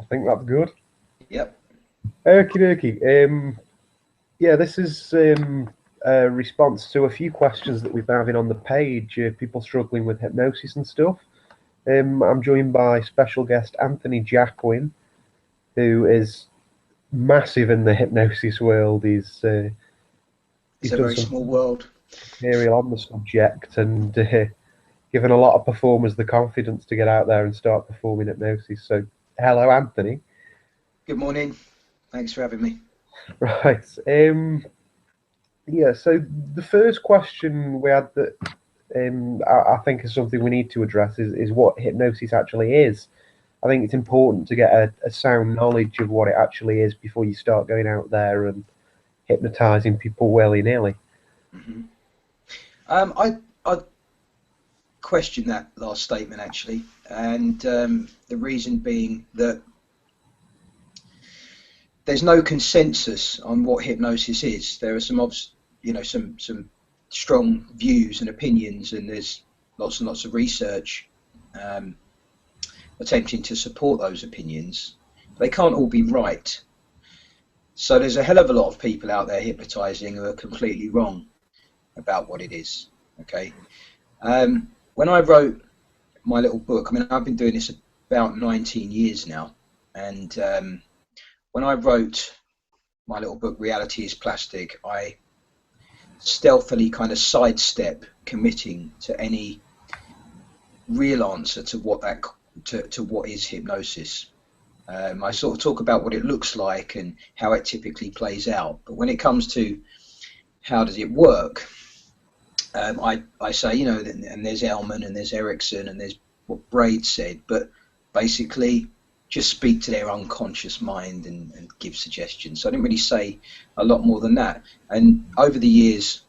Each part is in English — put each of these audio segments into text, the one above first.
think that's good. Yep. Okie dokie. Yeah, this is a response to a few questions that we've been having on the page. People struggling with hypnosis and stuff. I'm joined by special guest Anthony Jacquin, who is massive in the hypnosis world. It's He's a done very some small world. material on the subject and given a lot of performers the confidence to get out there and start performing hypnosis. So, hello, Anthony. Good morning. Thanks for having me. Right. Yeah. So the first question we had that I think is something we need to address is what hypnosis actually is. I think it's important to get a sound knowledge of what it actually is before you start going out there and hypnotizing people willy-nilly. Mm-hmm. I question that last statement actually, and the reason being that there's no consensus on what hypnosis is. There are some strong views and opinions, and there's lots and lots of research attempting to support those opinions. They can't all be right. So there's a hell of a lot of people out there hypnotizing who are completely wrong about what it is. Okay. When I wrote my little book, I mean, I've been doing this about 19 years now, and when I wrote my little book, Reality is Plastic, I stealthily kind of sidestep committing to any real answer to what what is hypnosis. I sort of talk about what it looks like and how it typically plays out, but when it comes to how does it work, I say, you know, and there's Ellman and there's Erickson and there's what Braid said, but basically just speak to their unconscious mind and give suggestions. So I didn't really say a lot more than that. And over the years,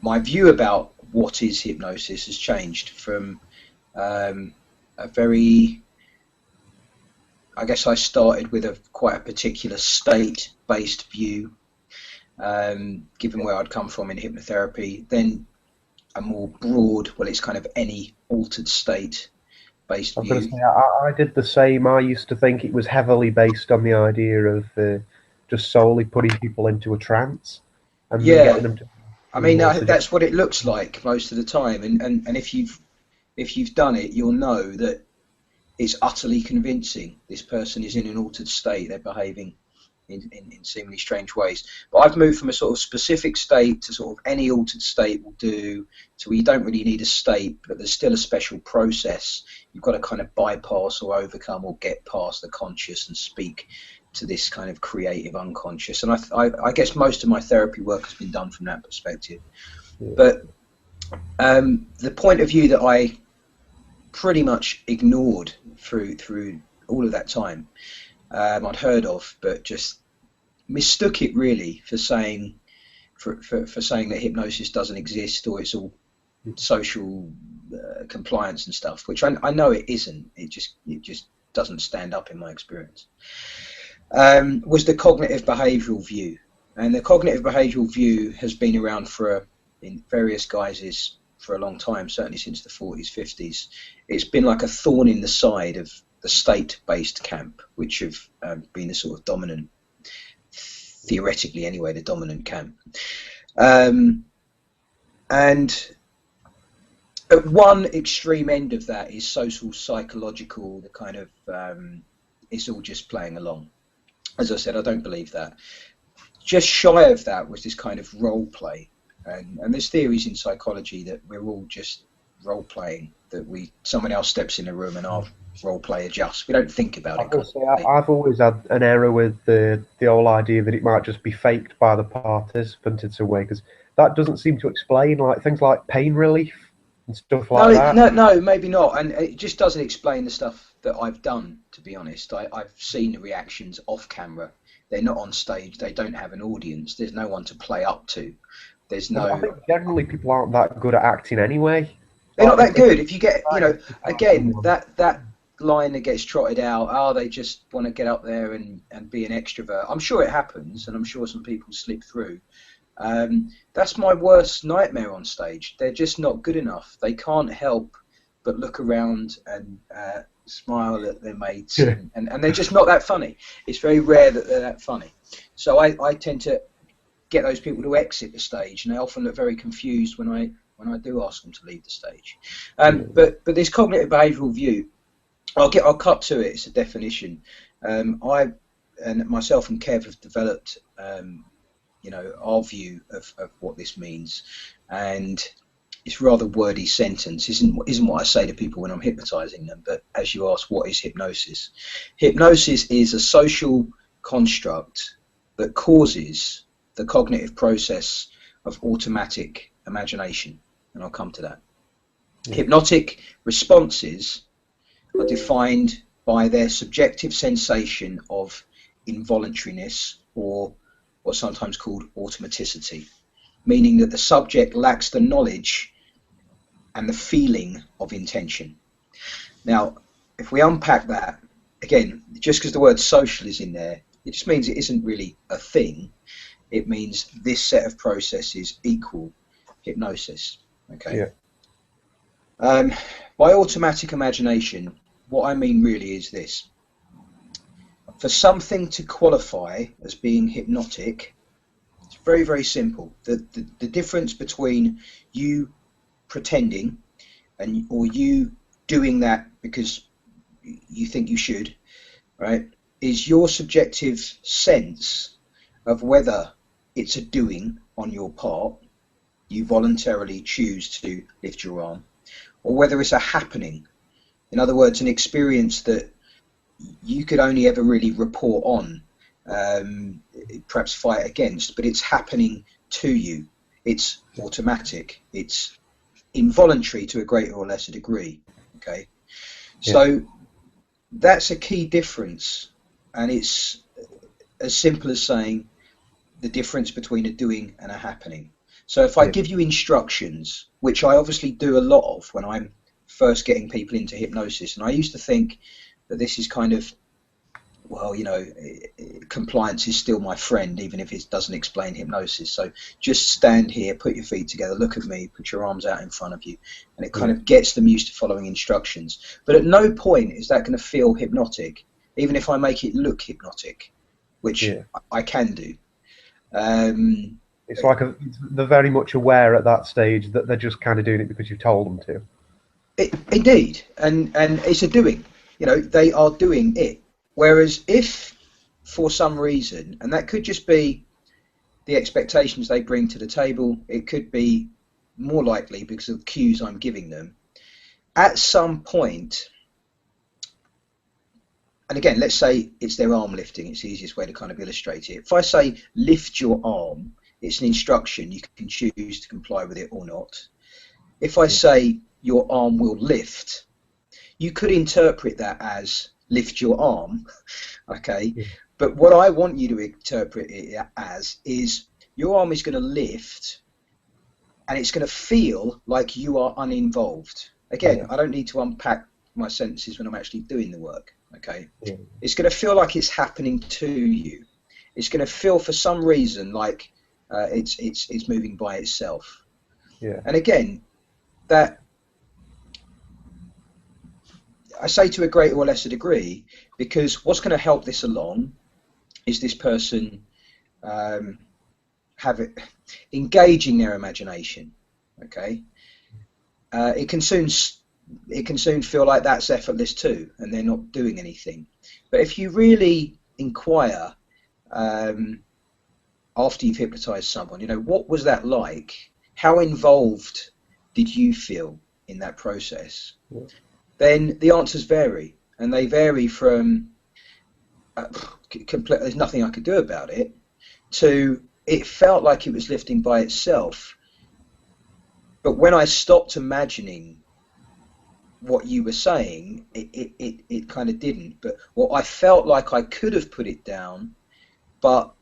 my view about what is hypnosis has changed from a very, I guess I started with quite a particular state-based view, given where I'd come from in hypnotherapy, then a more broad, well, it's kind of any altered state-based view. I was going to say, I did the same. I used to think it was heavily based on the idea of just solely putting people into a trance and then getting them to. I mean, that's what it looks like most of the time, and if you've done it, you'll know that it's utterly convincing. This person is in an altered state, they're behaving in seemingly strange ways. But I've moved from a sort of specific state to sort of any altered state will do, to where you don't really need a state, but there's still a special process. You've got to kind of bypass or overcome or get past the conscious and speak to this kind of creative unconscious. And I guess most of my therapy work has been done from that perspective. Yeah. But the point of view that I pretty much ignored through all of that time, I'd heard of, but just mistook it really for saying that hypnosis doesn't exist, or it's all social compliance and stuff, which I know it isn't. It just doesn't stand up in my experience. Was the cognitive behavioural view, and the cognitive behavioural view has been around in various guises for a long time, certainly since the 40s, 50s. It's been like a thorn in the side of the state-based camp, which have been the sort of dominant, theoretically anyway, the dominant camp. And at one extreme end of that is social psychological, the kind of, it's all just playing along. As I said, I don't believe that. Just shy of that was this kind of role play. And there's theories in psychology that we're all just role playing, that someone else steps in the room and our role play adjusts. We don't think about it. I've always had an error with the whole idea that it might just be faked by the participant in some way, because that doesn't seem to explain like things like pain relief and stuff like that. No, maybe not. And it just doesn't explain the stuff that I've done, to be honest. I've seen the reactions off camera. They're not on stage. They don't have an audience. There's no one to play up to. There's no. I think generally people aren't that good at acting anyway. They're not that good. If you get, you know, again, that line that gets trotted out, they just want to get up there and be an extrovert. I'm sure it happens, and I'm sure some people slip through. That's my worst nightmare on stage. They're just not good enough. They can't help but look around and smile at their mates, and they're just not that funny. It's very rare that they're that funny. So I tend to get those people to exit the stage, and they often look very confused when I do ask them to leave the stage. But this cognitive behavioural view, I'll cut to it. It's a definition. I and myself and Kev have developed our view of what this means, and it's a rather wordy sentence. Isn't what I say to people when I'm hypnotizing them. But as you ask, what is hypnosis? Hypnosis is a social construct that causes the cognitive process of automatic imagination, and I'll come to that. Hypnotic responses are defined by their subjective sensation of involuntariness, or what's sometimes called automaticity, meaning that the subject lacks the knowledge and the feeling of intention. Now, if we unpack that, again, just because the word social is in there, it just means it isn't really a thing. It means this set of processes equal hypnosis. Okay. Yeah. By automatic imagination, what I mean really is this. For something to qualify as being hypnotic, it's very, very simple. The difference between you pretending or you doing that because you think you should, right, is your subjective sense of whether it's a doing on your part, you voluntarily choose to lift your arm, or whether it's a happening. In other words, an experience that you could only ever really report on, perhaps fight against, but it's happening to you. It's automatic. It's involuntary to a greater or lesser degree. Okay, so that's a key difference, and it's as simple as saying the difference between a doing and a happening. So if I give you instructions, which I obviously do a lot of when I'm first getting people into hypnosis, and I used to think that this is kind of, well, compliance is still my friend, even if it doesn't explain hypnosis. So just stand here, put your feet together, look at me, put your arms out in front of you, and it kind of gets them used to following instructions. But at no point is that going to feel hypnotic, even if I make it look hypnotic, which I can do. It's like they're very much aware at that stage that they're just kind of doing it because you've told them to. Indeed, and it's a doing. They are doing it. Whereas if, for some reason, and that could just be the expectations they bring to the table, it could be more likely because of the cues I'm giving them, at some point, and again, let's say it's their arm lifting, it's the easiest way to kind of illustrate it. If I say lift your arm, it's an instruction, you can choose to comply with it or not. If I say your arm will lift, you could interpret that as lift your arm, okay? But what I want you to interpret it as is your arm is going to lift and it's going to feel like you are uninvolved. Again, I don't need to unpack my sentences when I'm actually doing the work, okay? It's going to feel like it's happening to you. It's going to feel for some reason like it's moving by itself. And again, that I say to a greater or lesser degree, because what's going to help this along is this person engaging their imagination. Okay, it can soon feel like that's effortless too, and they're not doing anything. But if you really inquire after you've hypnotized someone, what was that like? How involved did you feel in that process? Then the answers vary, and they vary from there's nothing I could do about it, to it felt like it was lifting by itself. But when I stopped imagining what you were saying, it kind of didn't. But what I felt like I could have put it down, but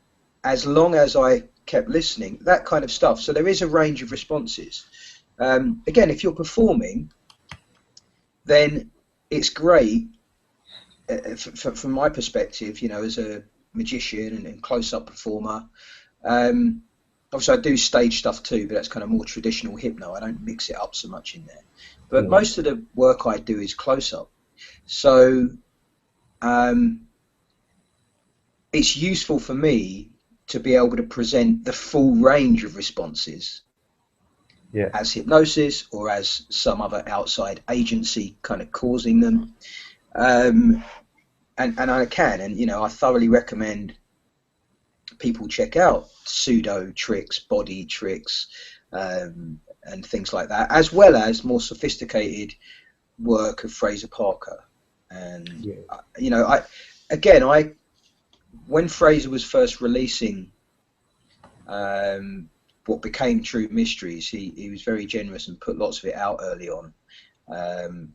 as long as I kept listening, that kind of stuff. So there is a range of responses. Again, if you're performing, then it's great from my perspective, as a magician and close-up performer. I obviously I do stage stuff too, but that's kind of more traditional hypno. I don't mix it up so much in there. But most of the work I do is close up. So it's useful for me to be able to present the full range of responses as hypnosis or as some other outside agency kind of causing them. And I can, and you know, I thoroughly recommend people check out pseudo tricks, body tricks, and things like that, as well as more sophisticated work of Fraser Parker. And you know, when Fraser was first releasing what became True Mysteries, he was very generous and put lots of it out early on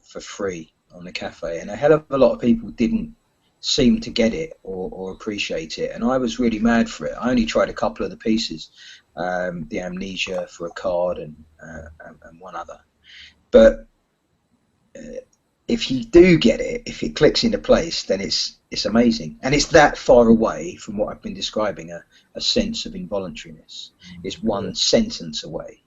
for free on the cafe, and a hell of a lot of people didn't seem to get it or appreciate it, and I was really mad for it. I only tried a couple of the pieces, the Amnesia for a card and one other, but if you do get it, if it clicks into place, then it's amazing, and it's that far away from what I've been describing, a sense of involuntariness. It's one sentence away,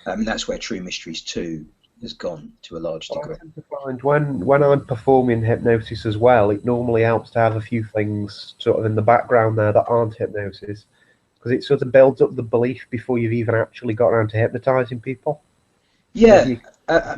and that's where True Mysteries 2 has gone to a large degree. I tend to find when I'm performing hypnosis as well, it normally helps to have a few things sort of in the background there that aren't hypnosis, because it sort of builds up the belief before you've even actually got around to hypnotizing people. Yeah. You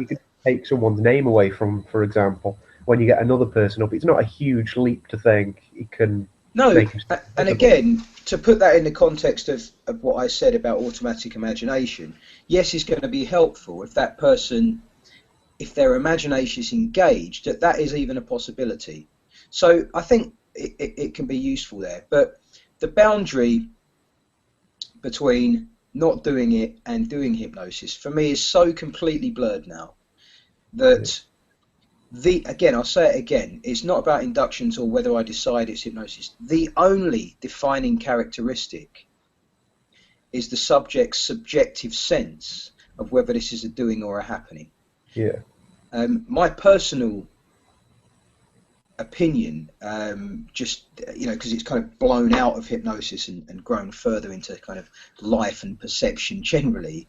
could take someone's name away from, for example, when you get another person up, it's not a huge leap to think it can make him and again, to put that in the context of what I said about automatic imagination, yes, it's going to be helpful if that person, if their imagination is engaged, that is even a possibility. So I think it can be useful there, but the boundary between not doing it and doing hypnosis for me is so completely blurred now that again, I'll say it again, it's not about inductions or whether I decide it's hypnosis. The only defining characteristic is the subject's subjective sense of whether this is a doing or a happening. My personal opinion, just, you know, because it's kind of blown out of hypnosis and grown further into kind of life and perception generally,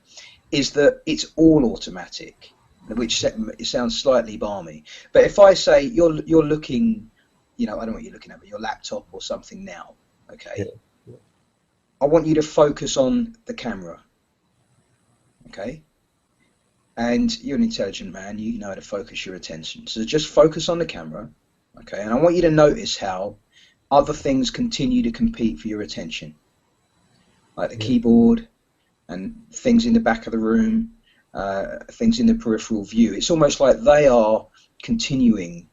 is that it's all automatic, which it sounds slightly balmy. But if I say you're looking, you know, I don't know what you're looking at, but your laptop or something now, okay? I want you to focus on the camera, okay? And you're an intelligent man, you know how to focus your attention. So just focus on the camera, okay? And I want you to notice how other things continue to compete for your attention, like the keyboard and things in the back of the room, things in the peripheral view. It's almost like they are continuing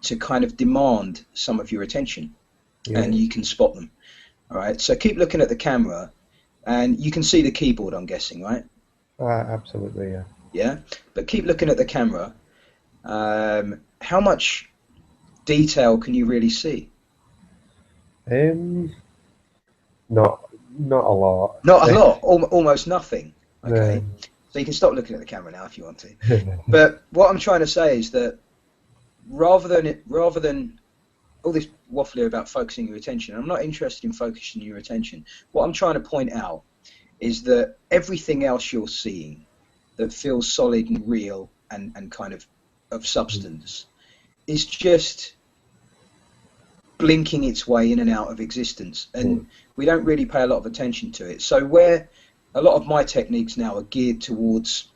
to kind of demand some of your attention, and you can spot them. All right, so keep looking at the camera, and you can see the keyboard, I'm guessing, right? Absolutely, yeah. Yeah, but keep looking at the camera. How much detail can you really see? Not a lot. Not a lot, almost nothing. Okay. So you can stop looking at the camera now if you want to. But what I'm trying to say is that rather than all this waffling about focusing your attention, I'm not interested in focusing your attention. What I'm trying to point out is that everything else you're seeing that feels solid and real and kind of substance is just blinking its way in and out of existence, and we don't really pay a lot of attention to it. So where a lot of my techniques now are geared towards,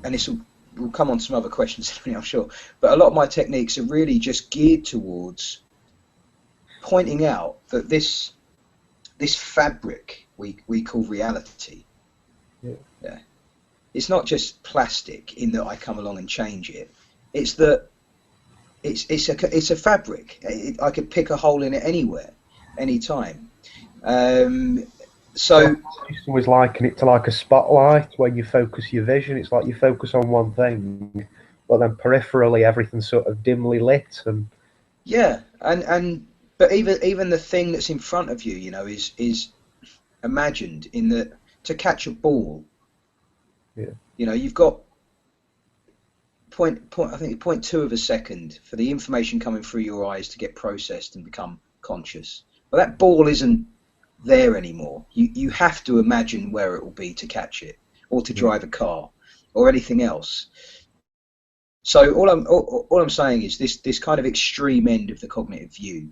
and this will come on some other questions, I'm sure, but a lot of my techniques are really just geared towards pointing out that this fabric we call reality, it's not just plastic in that I come along and change it. It's that it's a fabric. I could pick a hole in it anywhere, anytime. So I always liken it to like a spotlight. When you focus your vision, it's like you focus on one thing, but then peripherally everything's sort of dimly lit. And but even the thing that's in front of you, you know, is imagined in that to catch a ball. You know, you've got I think 0.2 of a second for the information coming through your eyes to get processed and become conscious. Well, that ball isn't there anymore. You have to imagine where it will be to catch it, or to drive a car, or anything else. So all I'm saying is this kind of extreme end of the cognitive view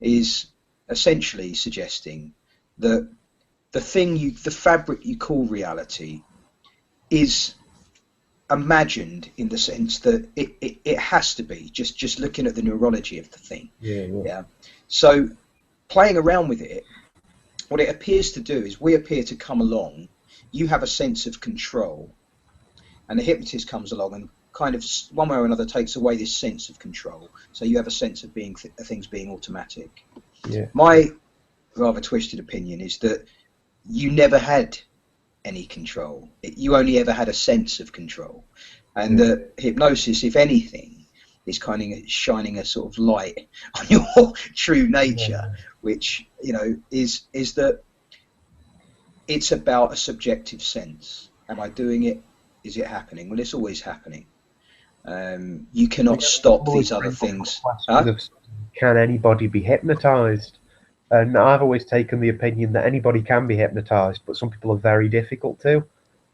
is essentially suggesting that the fabric you call reality is imagined, in the sense that it has to be, just looking at the neurology of the thing. Yeah. So playing around with it, what it appears to do is we appear to come along, you have a sense of control, and the hypnotist comes along and kind of one way or another takes away this sense of control, so you have a sense of things being automatic. My rather twisted opinion is that you never had any control. You only ever had a sense of control, and that hypnosis, if anything, is kind of shining a sort of light on your true nature, which, you know, is that it's about a subjective sense. Am I doing it? Is it happening? Well, it's always happening. You cannot stop these other things. Can anybody be hypnotized? And I've always taken the opinion that anybody can be hypnotized, but some people are very difficult to.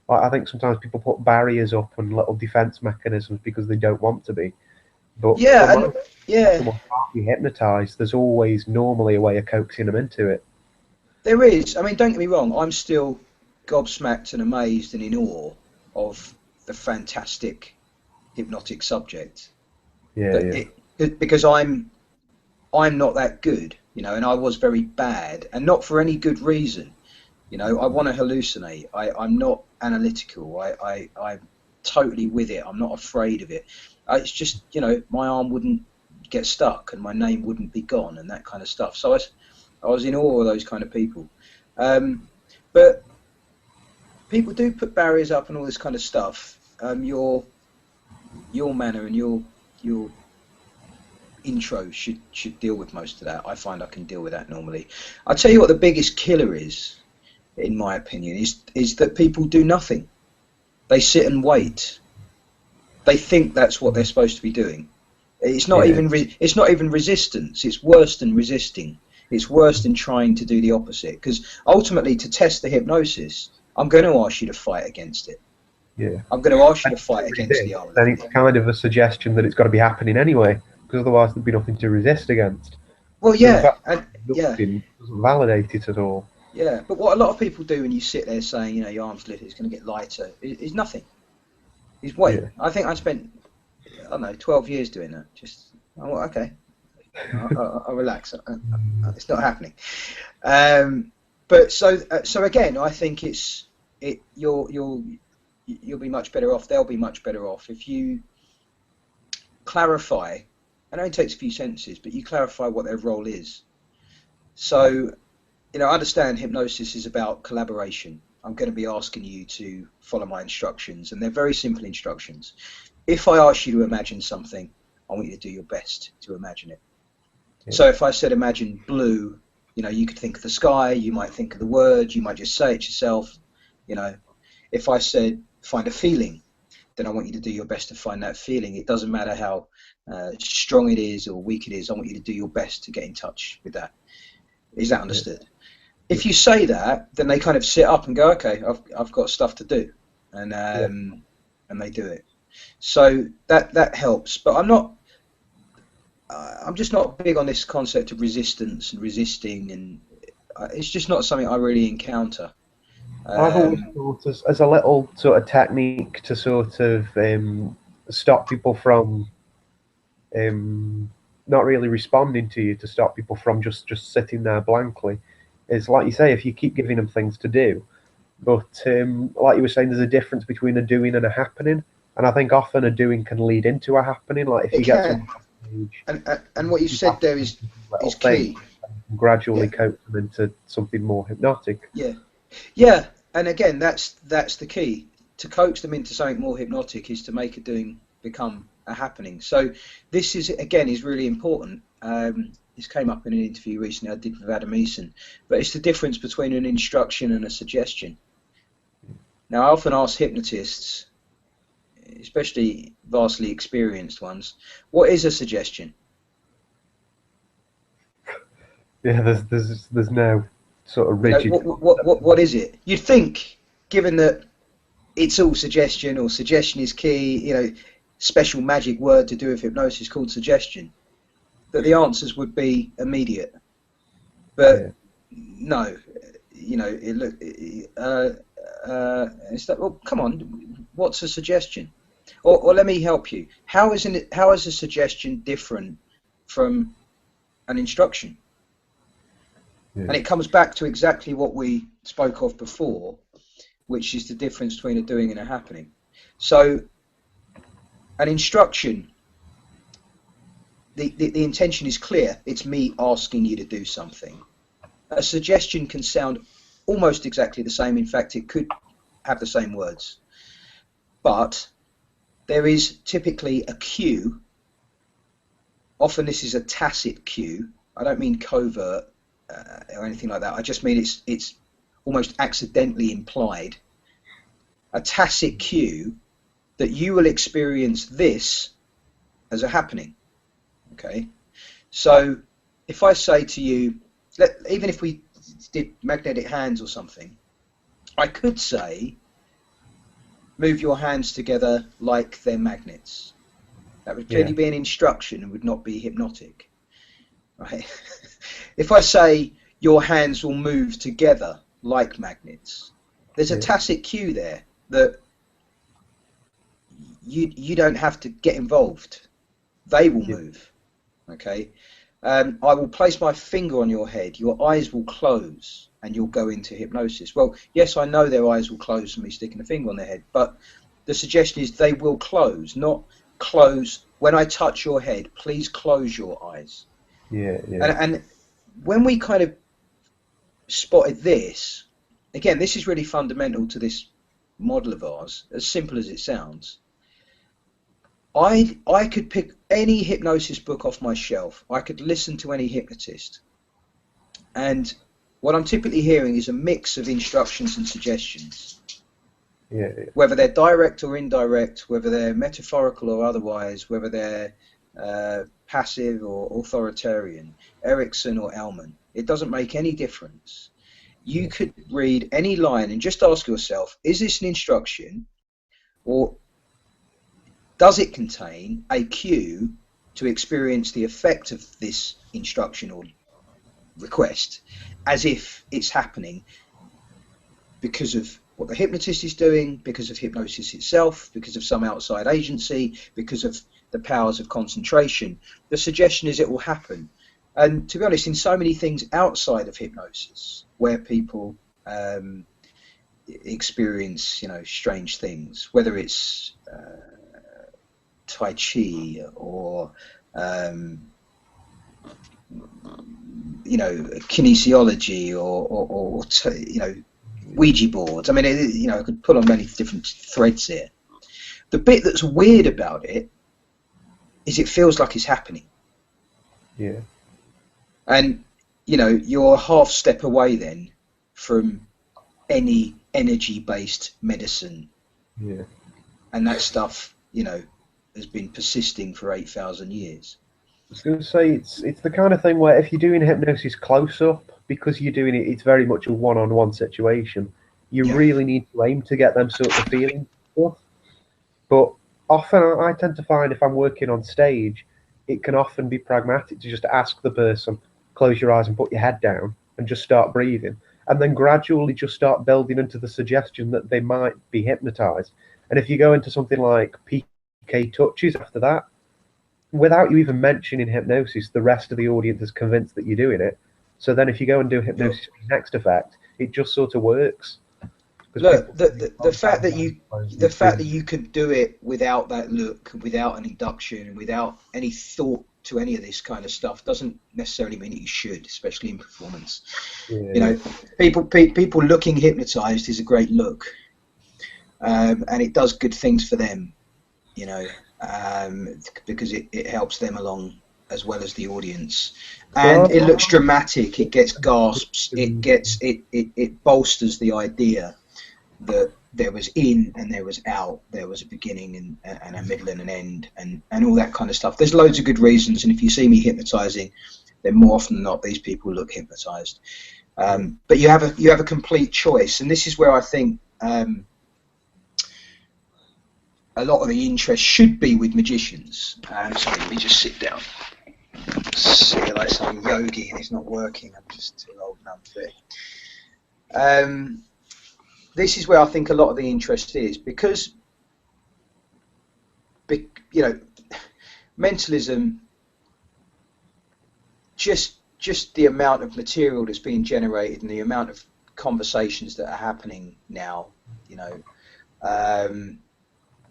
I think sometimes people put barriers up and little defense mechanisms because they don't want to be. But someone can't be hypnotized, there's always normally a way of coaxing them into it. There is. I mean, don't get me wrong, I'm still gobsmacked and amazed and in awe of the fantastic hypnotic subject. Because I'm not that good, you know, and I was very bad, and not for any good reason. You know, I want to hallucinate. I'm not analytical. I'm totally with it. I'm not afraid of it. It's just, you know, my arm wouldn't get stuck and my name wouldn't be gone and that kind of stuff. So I was in awe of those kind of people. But people do put barriers up and all this kind of stuff. Your manner and your intro should deal with most of that. I find I can deal with that normally. I'll tell you what the biggest killer is, in my opinion, is that people do nothing. They sit and wait. They think that's what they're supposed to be doing. It's not even resistance. It's worse than resisting. It's worse than trying to do the opposite. Because ultimately, to test the hypnosis, I'm going to ask you to fight against it. I'm going to ask you to fight against the arm. Then it's kind of a suggestion that it's got to be happening anyway, because otherwise there'd be nothing to resist against. Well, Doesn't validate it at all. Yeah, but what a lot of people do when you sit there saying, you know, your arm's lifted, it's going to get lighter, is nothing. It's weight. I think I spent, I don't know, 12 years doing that. Just, oh, okay, I'll relax. It's not happening. But so again, I think you'll be much better off. They'll be much better off if you clarify. It only takes a few sentences, but you clarify what their role is. So, you know, I understand hypnosis is about collaboration. I'm going to be asking you to follow my instructions, and they're very simple instructions. If I ask you to imagine something, I want you to do your best to imagine it. So if I said imagine blue, you know, you could think of the sky, you might think of the words, you might just say it yourself, you know. If I said find a feeling, then I want you to do your best to find that feeling. It doesn't matter how strong it is or weak it is, I want you to do your best to get in touch with that. Is that understood? If you say that, then they kind of sit up and go, okay, I've got stuff to do, and they do it. So that helps. But I'm just not big on this concept of resistance and resisting, and it's just not something I really encounter. I've always thought as a little sort of technique to sort of stop people from not really responding to you, to stop people from just sitting there blankly, is like you say, if you keep giving them things to do. But like you were saying, there's a difference between a doing and a happening, and I think often a doing can lead into a happening. Like if you get someone on stage, and what you said there is key. Gradually coax them into something more hypnotic. Yeah, and again, that's the key. To coax them into something more hypnotic is to make a doing become a happening. So this is really important. This came up in an interview recently I did with Adam Eason, but it's the difference between an instruction and a suggestion. Now, I often ask hypnotists, especially vastly experienced ones, what is a suggestion? Yeah, there's no. sort of You know, rigid. what is it? You'd think, given that it's all suggestion, or suggestion is key, you know, special magic word to do with hypnosis called suggestion, that the answers would be immediate. But no, you know, it's like, well, come on, what's a suggestion? Or let me help you. How is a suggestion different from an instruction? And it comes back to exactly what we spoke of before, which is the difference between a doing and a happening. So an instruction, the intention is clear. It's me asking you to do something. A suggestion can sound almost exactly the same. In fact, it could have the same words. But there is typically a cue. Often this is a tacit cue. I don't mean covert or anything like that. I just mean it's almost accidentally implied. A tacit cue that you will experience this as a happening. Okay, so if I say to you, even if we did magnetic hands or something, I could say, move your hands together like they're magnets. That would clearly be an instruction and would not be hypnotic. Right? If I say your hands will move together like magnets, there's a tacit cue there that you don't have to get involved. They will move. Okay. I will place my finger on your head, your eyes will close, and you'll go into hypnosis. Well, yes, I know their eyes will close from me sticking a finger on their head, but the suggestion is they will close, not close. When I touch your head, please close your eyes. And when we kind of spotted this, again, this is really fundamental to this model of ours, as simple as it sounds. I could pick any hypnosis book off my shelf. I could listen to any hypnotist. And what I'm typically hearing is a mix of instructions and suggestions. Whether they're direct or indirect, whether they're metaphorical or otherwise, whether they're passive or authoritarian, Erickson or Ellman, it doesn't make any difference. You could read any line and just ask yourself, is this an instruction, or does it contain a cue to experience the effect of this instruction or request as if it's happening because of what the hypnotist is doing, because of hypnosis itself, because of some outside agency, because of the powers of concentration? The suggestion is it will happen. And to be honest, in so many things outside of hypnosis, where people experience, you know, strange things, whether it's Tai Chi or you know, kinesiology or you know, Ouija boards. I mean, you know, I could pull on many different threads here. The bit that's weird about it is it feels like it's happening. And you know, you're a half step away then from any energy-based medicine. And that stuff, you know, has been persisting for 8,000 years. I was going to say, it's the kind of thing where if you're doing hypnosis close up, because you're doing it, it's very much a one-on-one situation. You really need to aim to get them sort of feelings. But often I tend to find if I'm working on stage, it can often be pragmatic to just ask the person, close your eyes and put your head down and just start breathing. And then gradually just start building into the suggestion that they might be hypnotized. And if you go into something like PK touches after that, without you even mentioning hypnosis, the rest of the audience is convinced that you're doing it. So then if you go and do hypnosis for the next effect, it just sort of works. Look, the fact that you could do it without that look, without an induction, without any thought to any of this kind of stuff, doesn't necessarily mean that you should, especially in performance. You know, people looking hypnotized is a great look, and it does good things for them. You know, because it helps them along as well as the audience, and it looks dramatic. It gets gasps. It bolsters the idea that there was in and there was out, there was a beginning and a middle and an end, and all that kind of stuff. There's loads of good reasons, and if you see me hypnotizing, then more often than not these people look hypnotized. But you have a complete choice, and this is where I think a lot of the interest should be with magicians. Sorry, let me just sit down. See, like some yogi, and it's not working. I'm just too old and unfit. This is where I think a lot of the interest is, because you know, mentalism, just the amount of material that's being generated and the amount of conversations that are happening now, you know,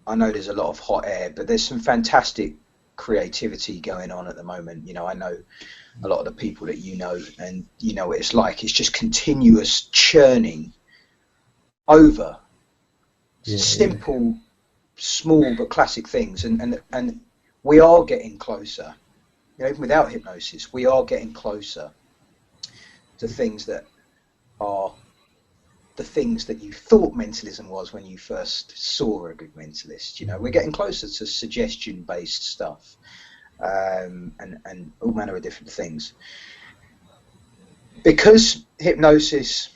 I know there's a lot of hot air, but there's some fantastic creativity going on at the moment. You know, I know a lot of the people that you know, and you know what it's like. It's just continuous churning over simple, small but classic things, and we are getting closer. You know, even without hypnosis, we are getting closer to things that are the things that you thought mentalism was when you first saw a good mentalist. You know, we're getting closer to suggestion-based stuff, and all manner of different things. Because hypnosis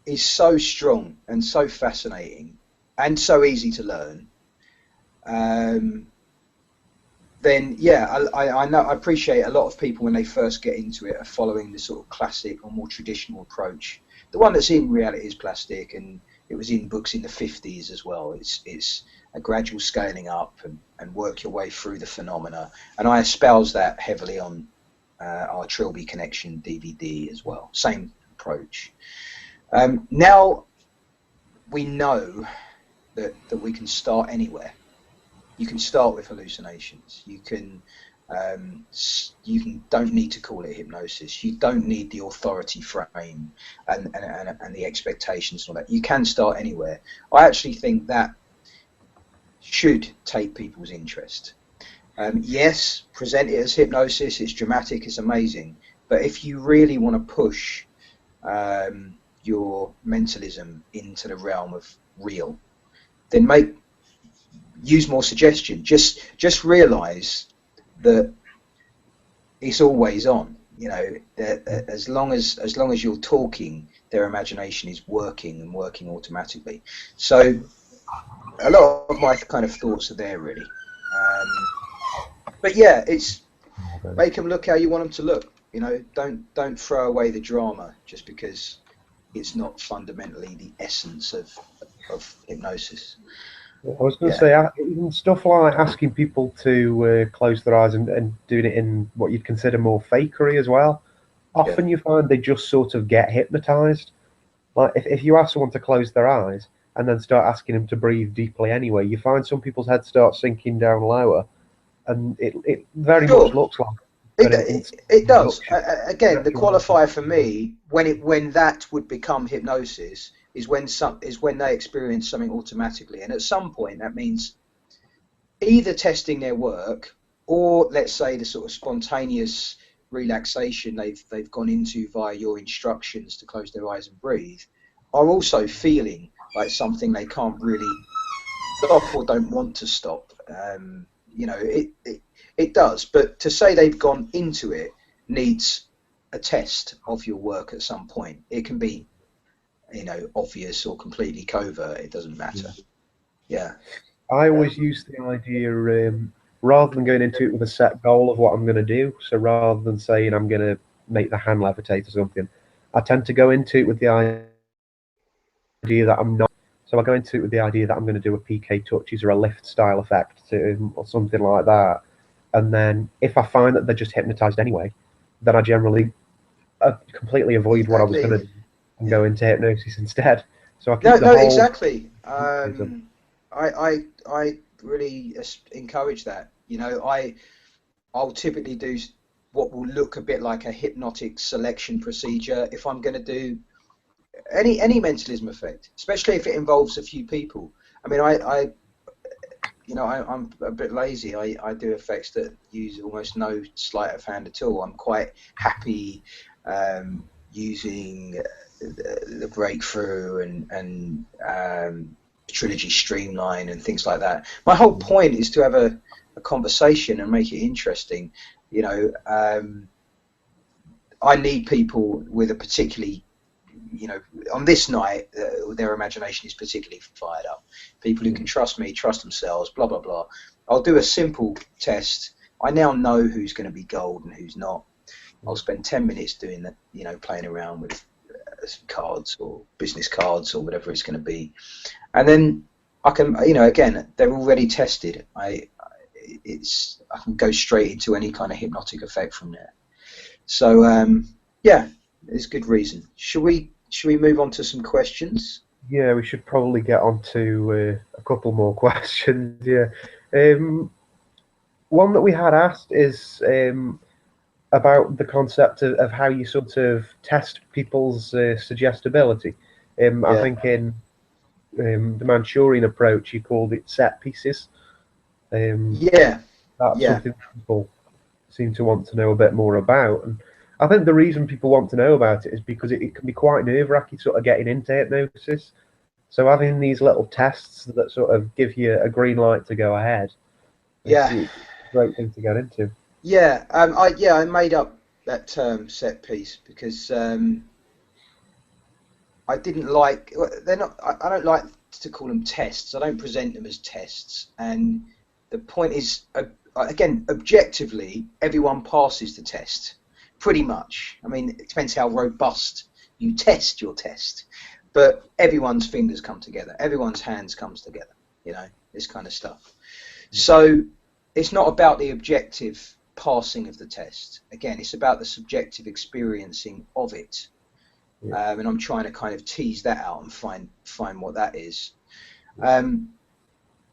is so strong and so fascinating and so easy to learn, then yeah, I know, I appreciate a lot of people when they first get into it are following the sort of classic or more traditional approach. The one that's in reality is plastic, and it was in books in the 50s as well. It's a gradual scaling up and work your way through the phenomena. And I espouse that heavily on our Trilby Connection DVD as well. Same approach. Now we know that we can start anywhere. You can start with hallucinations. You don't need to call it hypnosis. You don't need the authority frame and the expectations and all that. You can start anywhere. I actually think that should take people's interest. Yes, present it as hypnosis. It's dramatic. It's amazing. But if you really want to push your mentalism into the realm of real, then use more suggestion. Just realize that it's always on. You know, that as long as you're talking, their imagination is working and working automatically. So a lot of my kind of thoughts are there, really. But yeah, it's make them look how you want them to look. You know, don't throw away the drama just because it's not fundamentally the essence of hypnosis. I was going to say, even stuff like asking people to close their eyes and doing it in what you'd consider more fakery as well. Often you find they just sort of get hypnotized. Like if you ask someone to close their eyes and then start asking them to breathe deeply anyway, you find some people's heads start sinking down lower, and it very much looks like it does. Again, the qualifier for me when that would become hypnosis is when they experience something automatically, and at some point that means either testing their work, or let's say the sort of spontaneous relaxation they've gone into via your instructions to close their eyes and breathe, are also feeling like something they can't really stop or don't want to stop. You know, it does, but to say they've gone into it needs a test of your work at some point. It can be, you know, obvious or completely covert. It doesn't matter. Yeah. I always use the idea, rather than going into it with a set goal of what I'm going to do, so rather than saying I'm going to make the hand levitate or something, I tend to go into it with the idea that I'm not. So I go into it with the idea that I'm going to do a PK touches or a lift style effect or something like that. And then if I find that they're just hypnotized anyway, then I generally completely avoid what I was going to do and go into hypnosis instead. So I keep the whole exactly. I really encourage that. You know, I'll typically do what will look a bit like a hypnotic selection procedure if I'm going to do any mentalism effect, especially if it involves a few people. I mean, I'm a bit lazy. I do effects that use almost no sleight of hand at all. I'm quite happy using the breakthrough and trilogy streamline and things like that. My whole point is to have a conversation and make it interesting. You know, I need people with a particularly, you know, on this night, their imagination is particularly fired up. People who can trust me, trust themselves, blah, blah, blah. I'll do a simple test. I now know who's going to be gold and who's not. I'll spend 10 minutes doing that, you know, playing around with cards or business cards or whatever it's going to be. And then I can, you know, again, they're already tested. I can go straight into any kind of hypnotic effect from there. So, yeah, there's good reason. Should we move on to some questions? Yeah, we should probably get on to a couple more questions. Yeah. One that we had asked is about the concept of how you sort of test people's suggestibility. I think in the Manchurian approach, you called it set pieces. That's something people seem to want to know a bit more about. And I think the reason people want to know about it is because it can be quite nerve-wracking sort of getting into hypnosis. So having these little tests that sort of give you a green light to go ahead, it's a great thing to get into. Yeah, I made up that term set piece because I didn't like. They're not. I don't like to call them tests. I don't present them as tests. And the point is, again, objectively, everyone passes the test, pretty much. I mean, it depends how robust you test your test, but everyone's fingers come together, everyone's hands comes together. You know, this kind of stuff. So it's not about the objective passing of the test. Again, it's about the subjective experiencing of it. And I'm trying to kind of tease that out and find what that is.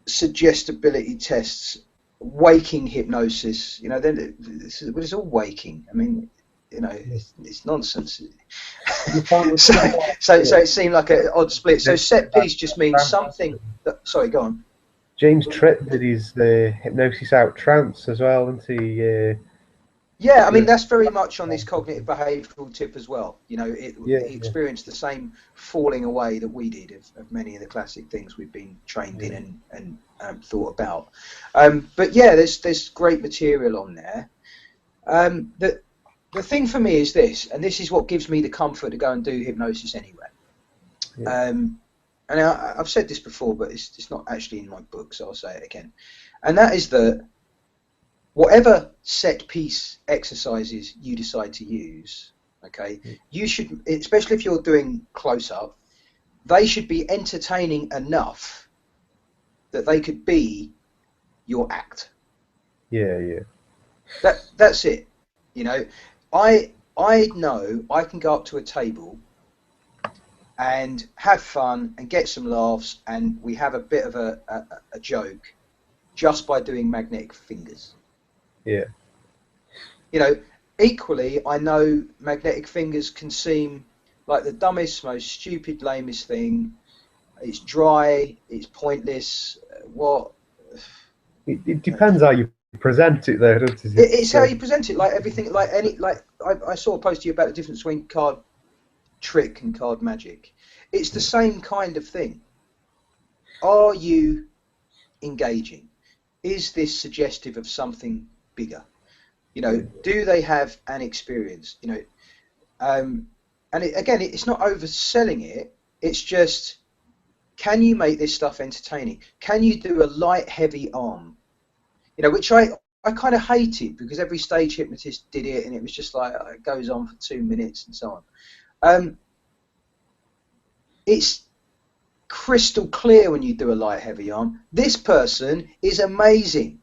Suggestibility tests, waking hypnosis, you know, then it's all waking. I mean, you know, it's nonsense. So it seemed like an odd split. So set piece just means something that, sorry, go on. James Tripp did his hypnosis out trance as well, didn't he? Yeah, I mean, that's very much on this cognitive behavioural tip as well. You know, he experienced the same falling away that we did of many of the classic things we've been trained in and thought about. But yeah, there's great material on there. The thing for me is this, and this is what gives me the comfort to go and do hypnosis anyway. And I've said this before, but it's not actually in my book, so I'll say it again. And that is that whatever set piece exercises you decide to use, okay, you should, especially if you're doing close up, they should be entertaining enough that they could be your act. That's it. You know, I know I can go up to a table and have fun and get some laughs, and we have a bit of a joke just by doing magnetic fingers. Yeah. You know, equally, I know magnetic fingers can seem like the dumbest, most stupid, lamest thing. It's dry, it's pointless. What? It depends how you present it, though, doesn't it? It's how you present it. Like everything, like I saw a post to you about the difference between card trick and card magic. It's the same kind of thing. Are you engaging? Is this suggestive of something bigger? You know, do they have an experience? You know, and again, it's not overselling it. It's just, can you make this stuff entertaining? Can you do a light, heavy arm? You know, which I kind of hated because every stage hypnotist did it, and it was just like it goes on for 2 minutes and so on. It's crystal clear when you do a light, heavy arm. This person is amazing.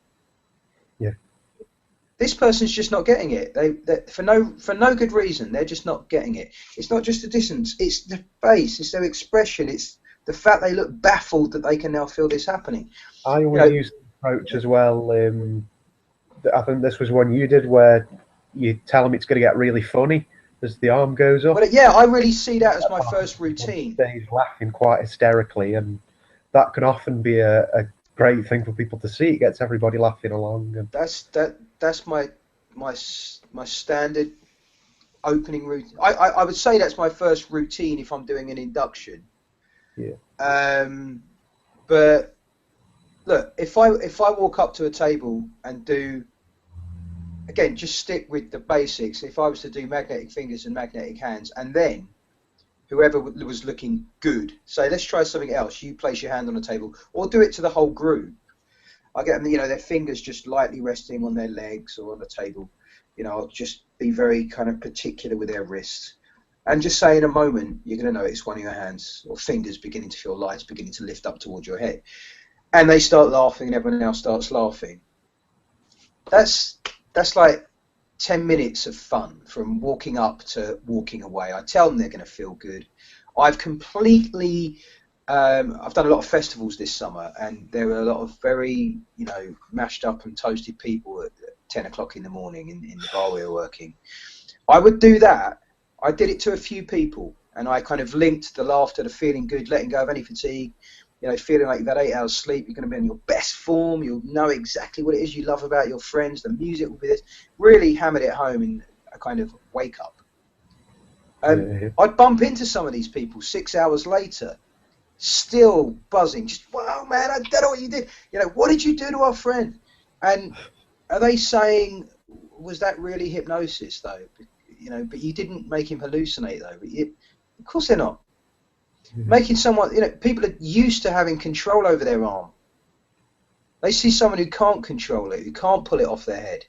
Yeah. This person's just not getting it. They for no good reason. They're just not getting it. It's not just the distance. It's the face. It's their expression. It's the fact they look baffled that they can now feel this happening. I always use the approach as well. I think this was one you did where you tell them it's going to get really funny as the arm goes up. But yeah, I really see that as my first routine. He's laughing quite hysterically, and that can often be a great thing for people to see. It gets everybody laughing along. And that's my standard opening routine. I would say that's my first routine if I'm doing an induction. Yeah. But look, if I walk up to a table and do again, just stick with the basics. If I was to do magnetic fingers and magnetic hands, and then whoever was looking good, say, let's try something else. You place your hand on the table, or do it to the whole group. I get them, you know, their fingers just lightly resting on their legs or on the table. You know, I'll just be very kind of particular with their wrists. And just say in a moment, you're going to notice one of your hands or fingers beginning to feel lights, beginning to lift up towards your head. And they start laughing and everyone else starts laughing. That's like 10 minutes of fun from walking up to walking away. I tell them they're going to feel good. I've completely... I've done a lot of festivals this summer, and there were a lot of very, you know, mashed up and toasted people at 10 o'clock in the morning in the bar we were working. I would do that. I did it to a few people, and I kind of linked the laughter to feeling good, letting go of any fatigue, you know, feeling like you've had 8 hours sleep, you're going to be in your best form, you'll know exactly what it is you love about your friends, the music will be this. Really hammered it home in a kind of wake up. I'd bump into some of these people 6 hours later, still buzzing, just, wow, man, I don't know what you did. You know, what did you do to our friend? And are they saying, was that really hypnosis, though? You know, but you didn't make him hallucinate, though. But of course they're not. Making someone, you know, people are used to having control over their arm. They see someone who can't control it, who can't pull it off their head.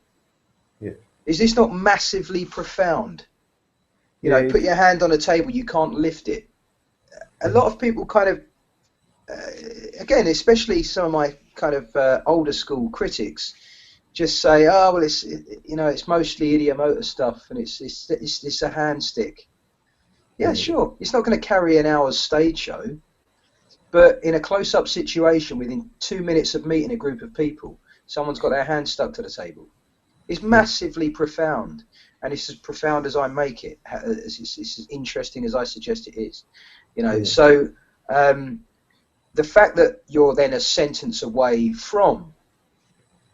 Yeah. Is this not massively profound? You know, put your hand on a table, you can't lift it. A lot of people kind of, again, especially some of my kind of older school critics, just say, oh, well, you know, it's mostly idiomotor stuff, and it's a hand stick. Yeah, sure. It's not going to carry an hour's stage show, but in a close-up situation, within 2 minutes of meeting a group of people, someone's got their hand stuck to the table. It's massively profound, and it's as profound as I make it. It's as interesting as I suggest it is. You know, so the fact that you're then a sentence away from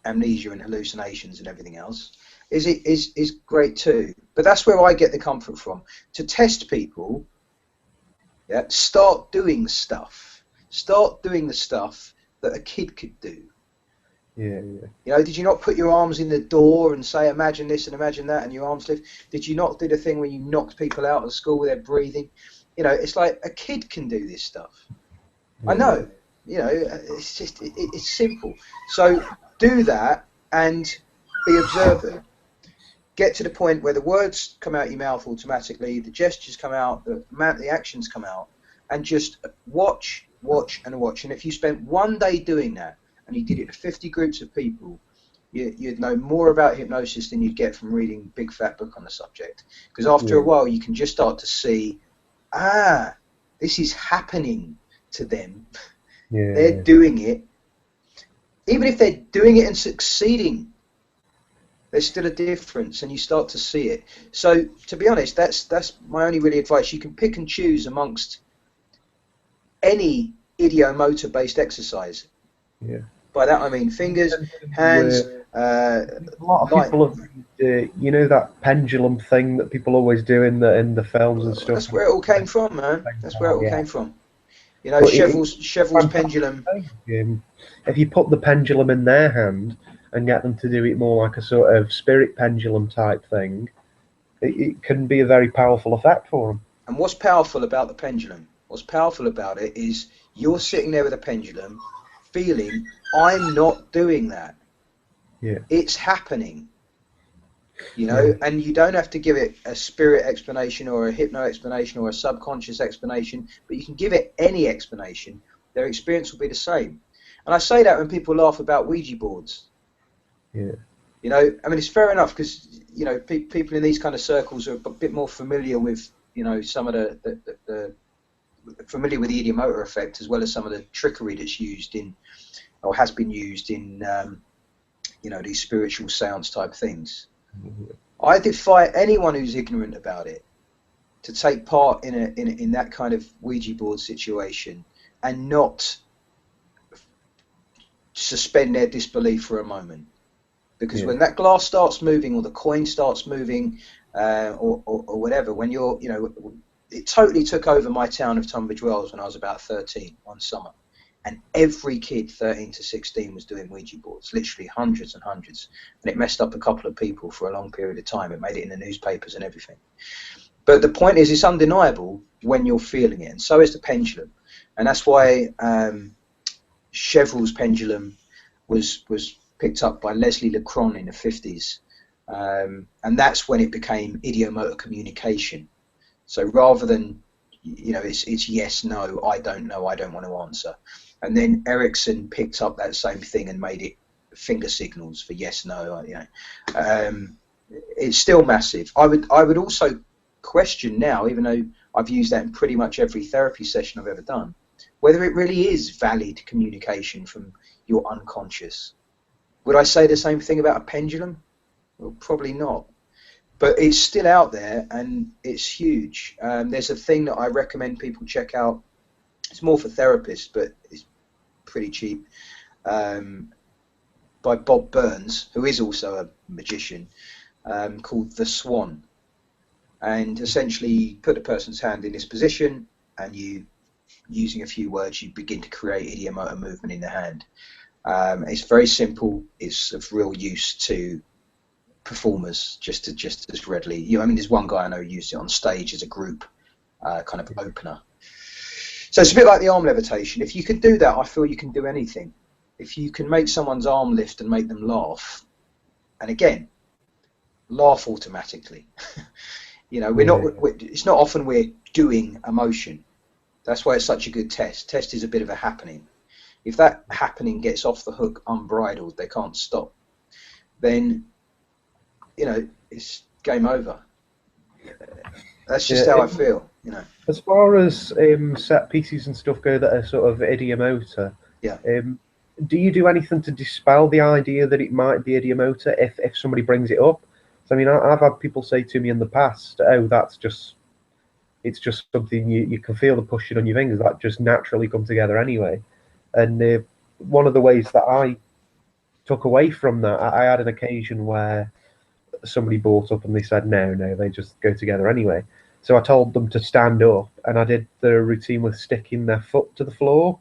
amnesia and hallucinations and everything else is great too. But that's where I get the comfort from. To test people, start doing stuff. Start doing the stuff that a kid could do. You know, did you not put your arms in the door and say, imagine this and imagine that, and your arms lift? Did you not do the thing where you knocked people out of school with their breathing? You know, it's like a kid can do this stuff. I know, you know, it's just, it's simple. So do that and be observant. Get to the point where the words come out your mouth automatically, the gestures come out, the actions come out, and just watch, watch, and watch. And if you spent one day doing that, and you did it to 50 groups of people, you'd know more about hypnosis than you'd get from reading a big fat book on the subject. Because after a while, you can just start to see, this is happening to them. They're doing it. Even if they're doing it and succeeding, there's still a difference, and you start to see it. So, to be honest, that's my only really advice. You can pick and choose amongst any idiomotor-based exercise. By that I mean fingers, hands. A lot of people have, you know, that pendulum thing that people always do in the films and stuff. That's where it all came from, man. That's where it all came from. You know, Chevreul's pendulum. If you put the pendulum in their hand and get them to do it more like a sort of spirit pendulum type thing, it can be a very powerful effect for them. And what's powerful about the pendulum? What's powerful about it is you're sitting there with a pendulum, feeling, I'm not doing that. It's happening. You know, and you don't have to give it a spirit explanation or a hypno explanation or a subconscious explanation, but you can give it any explanation. Their experience will be the same. And I say that when people laugh about Ouija boards. You know, I mean, it's fair enough because, you know, people in these kind of circles are a bit more familiar with, you know, some of the familiar with the idiomotor effect, as well as some of the trickery that's used in, or has been used in, you know, these spiritual seance type things. I defy anyone who's ignorant about it to take part in that kind of Ouija board situation and not suspend their disbelief for a moment. Because when that glass starts moving, or the coin starts moving, or whatever, when you're, you know, it totally took over my town of Tunbridge Wells when I was about 13 one summer. and every kid 13 to 16 was doing Ouija boards, literally hundreds and hundreds, and it messed up a couple of people for a long period of time. It made it in the newspapers and everything. But the point is, it's undeniable when you're feeling it, and so is the pendulum. And that's why Chevreul's pendulum was picked up by Leslie Lecron in the 50s, and that's when it became idiomotor communication. So rather than, you know, it's yes, no, I don't know, I don't want to answer. And then Erickson picked up that same thing and made it finger signals for yes, no, you know. It's still massive. I would also question now, even though I've used that in pretty much every therapy session I've ever done, whether it really is valid communication from your unconscious. Would I say the same thing about a pendulum? Well, probably not. But it's still out there, and it's huge. There's a thing that I recommend people check out. It's more for therapists, but it's pretty cheap. By Bob Burns, who is also a magician, called The Swan. And essentially, you put a person's hand in this position, and you, using a few words, you begin to create idiomotor movement in the hand. It's very simple. It's of real use to performers just as readily. You know, I mean, there's one guy I know who used it on stage as a group kind of opener. So it's a bit like the arm levitation. If you can do that, I feel you can do anything. If you can make someone's arm lift and make them laugh, and again, laugh automatically. You know, it's not often we're doing emotion. That's why it's such a good test. Test is a bit of a happening. If that happening gets off the hook unbridled, they can't stop, then, you know, it's game over. That's just how I feel, you know. As far as set pieces and stuff go that are sort of idiomotor, yeah. Do you do anything to dispel the idea that it might be idiomotor if somebody brings it up? So, I mean, I've had people say to me in the past, oh, it's just something you can feel the pushing on your fingers, that just naturally come together anyway. And one of the ways that I took away from that, I had an occasion where somebody brought up and they said, no, they just go together anyway. So I told them to stand up, and I did the routine with sticking their foot to the floor.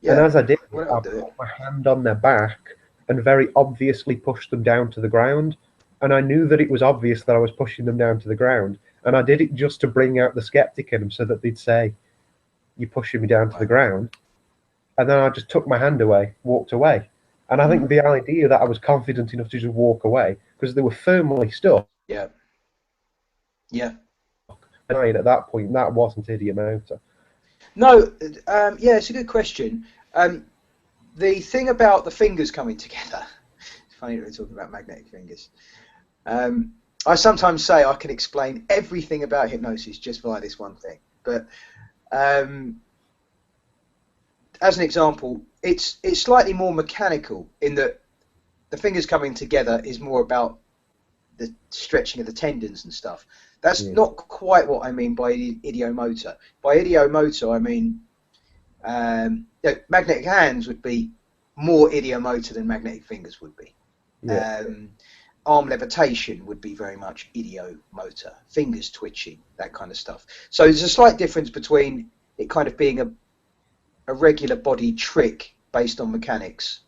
Yeah, and as I did, I put my hand on their back and very obviously pushed them down to the ground. And I knew that it was obvious that I was pushing them down to the ground. And I did it just to bring out the skeptic in them, so that they'd say, you're pushing me down to the ground. And then I just took my hand away, walked away. And I think the idea that I was confident enough to just walk away, because they were firmly stuck. Yeah. Yeah. And at that point, that wasn't idiomotor. No, yeah, it's a good question. The thing about the fingers coming together, it's funny that we're talking about magnetic fingers. I sometimes say I can explain everything about hypnosis just via this one thing. But as an example, it's slightly more mechanical in that the fingers coming together is more about the stretching of the tendons and stuff. That's not quite what I mean by idiomotor. By idiomotor, I mean magnetic hands would be more idiomotor than magnetic fingers would be. Yeah. Arm levitation would be very much idiomotor. Fingers twitching, that kind of stuff. So there's a slight difference between it kind of being a regular body trick based on mechanics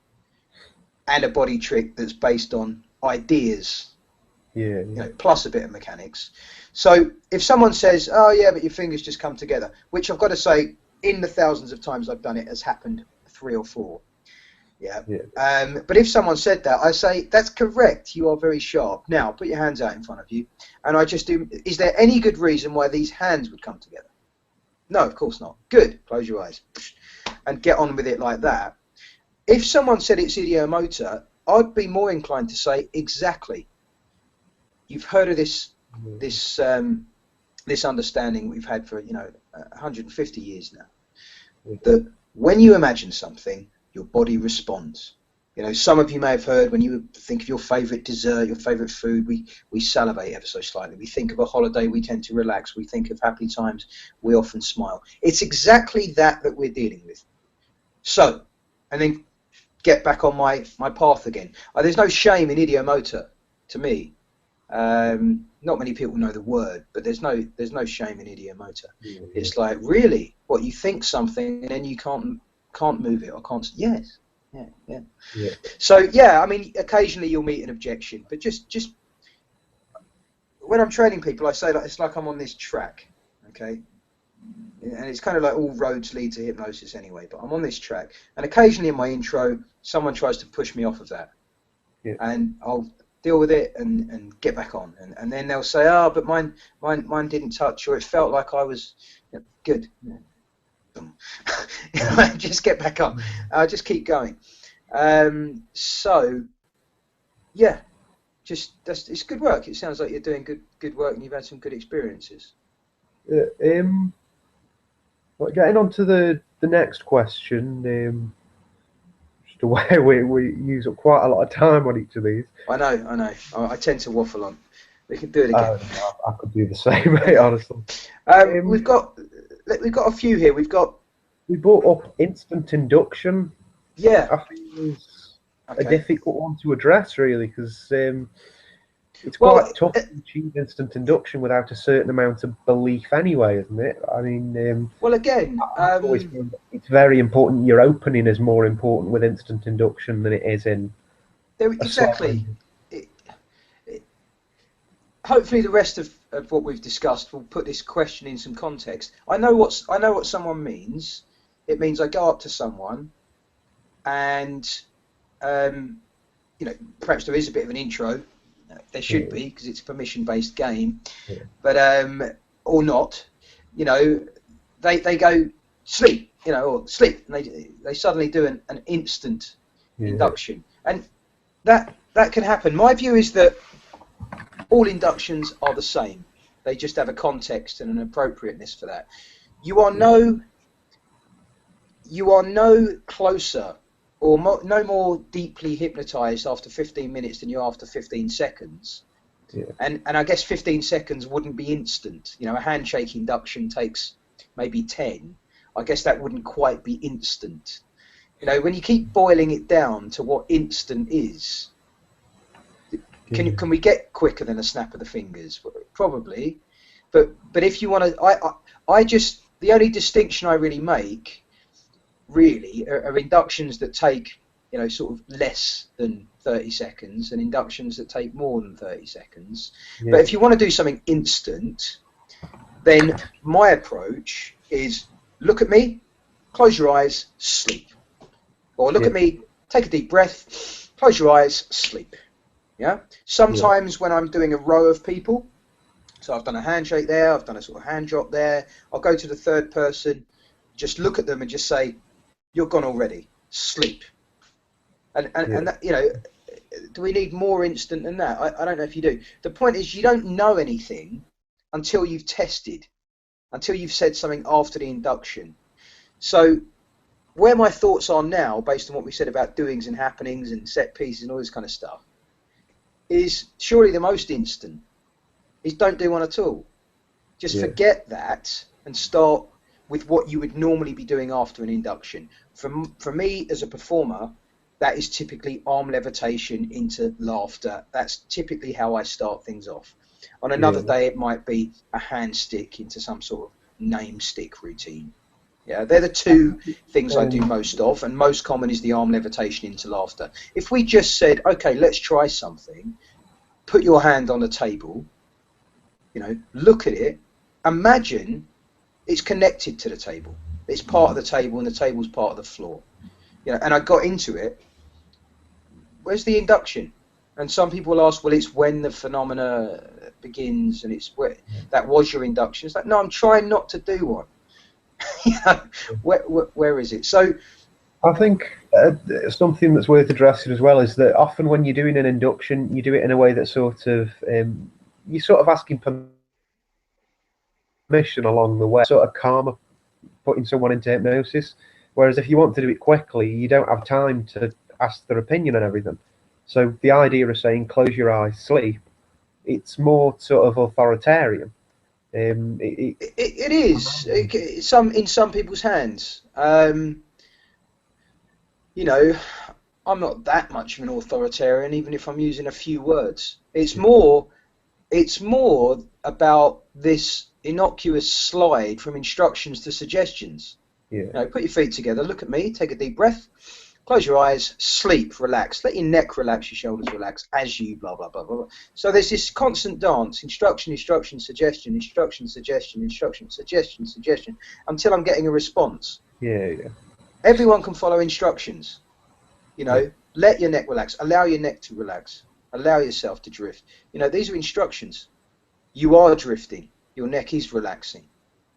and a body trick that's based on ideas. Yeah. You know, plus a bit of mechanics. So if someone says, oh yeah, but your fingers just come together, which I've got to say, in the thousands of times I've done it, has happened 3 or 4. Yeah. But if someone said that, I say, that's correct, you are very sharp. Now, put your hands out in front of you. And I just do, is there any good reason why these hands would come together? No, of course not. Good. Close your eyes. And get on with it like that. If someone said it's idiomotor, I'd be more inclined to say, exactly. You've heard of this understanding we've had for 150 years now, that when you imagine something, your body responds. You know, some of you may have heard, when you think of your favourite dessert, your favourite food, we salivate ever so slightly. We think of a holiday, we tend to relax. We think of happy times, we often smile. It's exactly that we're dealing with. So, and then get back on my path again. There's no shame in idiomotor to me. Not many people know the word, but there's no shame in idiomotor. It's like, really, what, you think something and then you can't can't move it. I can't. Yes. Yeah. Yeah. So yeah, I mean, occasionally you'll meet an objection, but just when I'm training people, I say, like, it's like I'm on this track, okay? And it's kind of like all roads lead to hypnosis anyway, but I'm on this track, and occasionally in my intro, someone tries to push me off of that, and I'll deal with it and get back on, and then they'll say, oh, but mine didn't touch, or it felt like I was good. Just get back on. Just keep going. So yeah, it's good work. It sounds like you're doing good work, and you've had some good experiences. Well, getting on to the next question, just aware we use up quite a lot of time on each of these. I know. I tend to waffle on. We can do it again. I could do the same, mate, honestly. We've got a few here. We brought up instant induction. Yeah. I think it's a difficult one to address, really, because it's quite tough to achieve instant induction without a certain amount of belief anyway, isn't it? I mean, well, again, it's very important. Your opening is more important with instant induction than it is in... Exactly. Hopefully the rest of what we've discussed will put this question in some context. I know what someone means. It means I go up to someone and, perhaps there is a bit of an intro. There should be, because it's a permission-based game, but or not. They go sleep, or sleep, and they suddenly do an instant induction, and that can happen. My view is that all inductions are the same. They just have a context and an appropriateness for that. You are no closer or no more deeply hypnotized after 15 minutes than you are after 15 seconds. Yeah. And I guess 15 seconds wouldn't be instant. A handshake induction takes maybe 10. I guess that wouldn't quite be instant. When you keep boiling it down to what instant is, can we get quicker than a snap of the fingers? Probably. But if you want to, the only distinction I really make are inductions that take sort of less than 30 seconds and inductions that take more than 30 seconds. Yeah. But if you want to do something instant, then my approach is look at me, close your eyes, sleep. Or look at me, take a deep breath, close your eyes, sleep. Yeah. Sometimes when I'm doing a row of people, so I've done a handshake there, I've done a sort of hand drop there, I'll go to the third person, just look at them and just say, you're gone already, sleep. And that, do we need more instant than that? I don't know if you do. The point is, you don't know anything until you've tested, until you've said something after the induction. So where my thoughts are now, based on what we said about doings and happenings and set pieces and all this kind of stuff, is surely the most instant is don't do one at all. Just forget that and start with what you would normally be doing after an induction. For me as a performer, that is typically arm levitation into laughter. That's typically how I start things off. On another day, it might be a hand stick into some sort of name stick routine. Yeah, they're the two things I do most of, and most common is the arm levitation into laughter. If we just said, okay, let's try something, put your hand on the table, look at it, imagine it's connected to the table. It's part of the table and the table's part of the floor. And I got into it. Where's the induction? And some people will ask, well, it's when the phenomena begins and it's where that was your induction. It's like, no, I'm trying not to do one. Where is it? So I think something that's worth addressing as well is that often when you're doing an induction, you do it in a way that sort of you're sort of asking permission along the way, sort of calmer, putting someone into hypnosis. Whereas if you want to do it quickly, you don't have time to ask their opinion and everything. So the idea of saying close your eyes, sleep, it's more sort of authoritarian. It is in some people's hands. I'm not that much of an authoritarian, even if I'm using a few words. It's more about this innocuous slide from instructions to suggestions. Yeah. You know, put your feet together, look at me, take a deep breath, close your eyes, sleep, relax. Let your neck relax, your shoulders relax as you blah, blah, blah, blah, blah. So there's this constant dance, instruction, instruction, suggestion, instruction, suggestion, instruction, suggestion, suggestion, until I'm getting a response. Yeah. Yeah. Everyone can follow instructions. You Yeah. know, let your neck relax, allow your neck to relax, allow yourself to drift. You know, these are instructions. You are drifting, your neck is relaxing.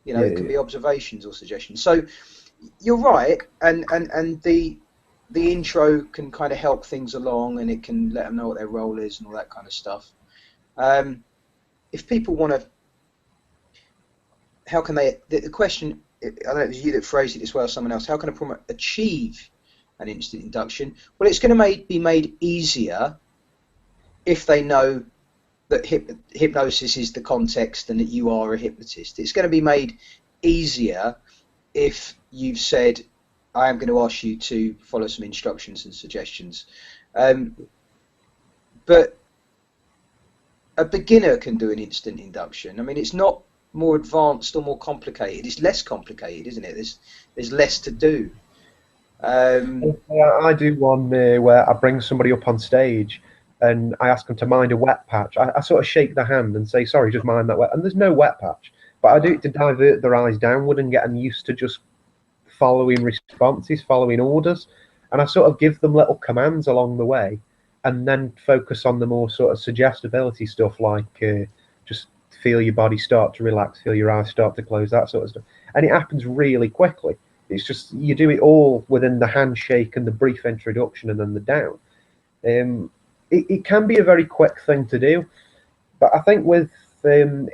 You know, Yeah. it can Yeah. be observations or suggestions. So you're right, and the intro can kind of help things along, and it can let them know what their role is and all that kind of stuff. If people want to, how can they? The question, I don't know if it was you that phrased it as well, someone else. How can a achieve an instant induction? Well, it's going to be made easier if they know that hypnosis is the context and that you are a hypnotist. It's going to be made easier if you've said, I am going to ask you to follow some instructions and suggestions. But a beginner can do an instant induction. I mean, it's not more advanced or more complicated. It's less complicated, isn't it? There's less to do. I do one where I bring somebody up on stage and I ask them to mind a wet patch. I sort of shake their hand and say, sorry, just mind that wet. And there's no wet patch. But I do it to divert their eyes downward and get them used to just following responses, following orders. And I sort of give them little commands along the way and then focus on the more sort of suggestibility stuff like just feel your body start to relax, feel your eyes start to close, that sort of stuff. And it happens really quickly. It's just you do it all within the handshake and the brief introduction and then the down. It can be a very quick thing to do, but I think with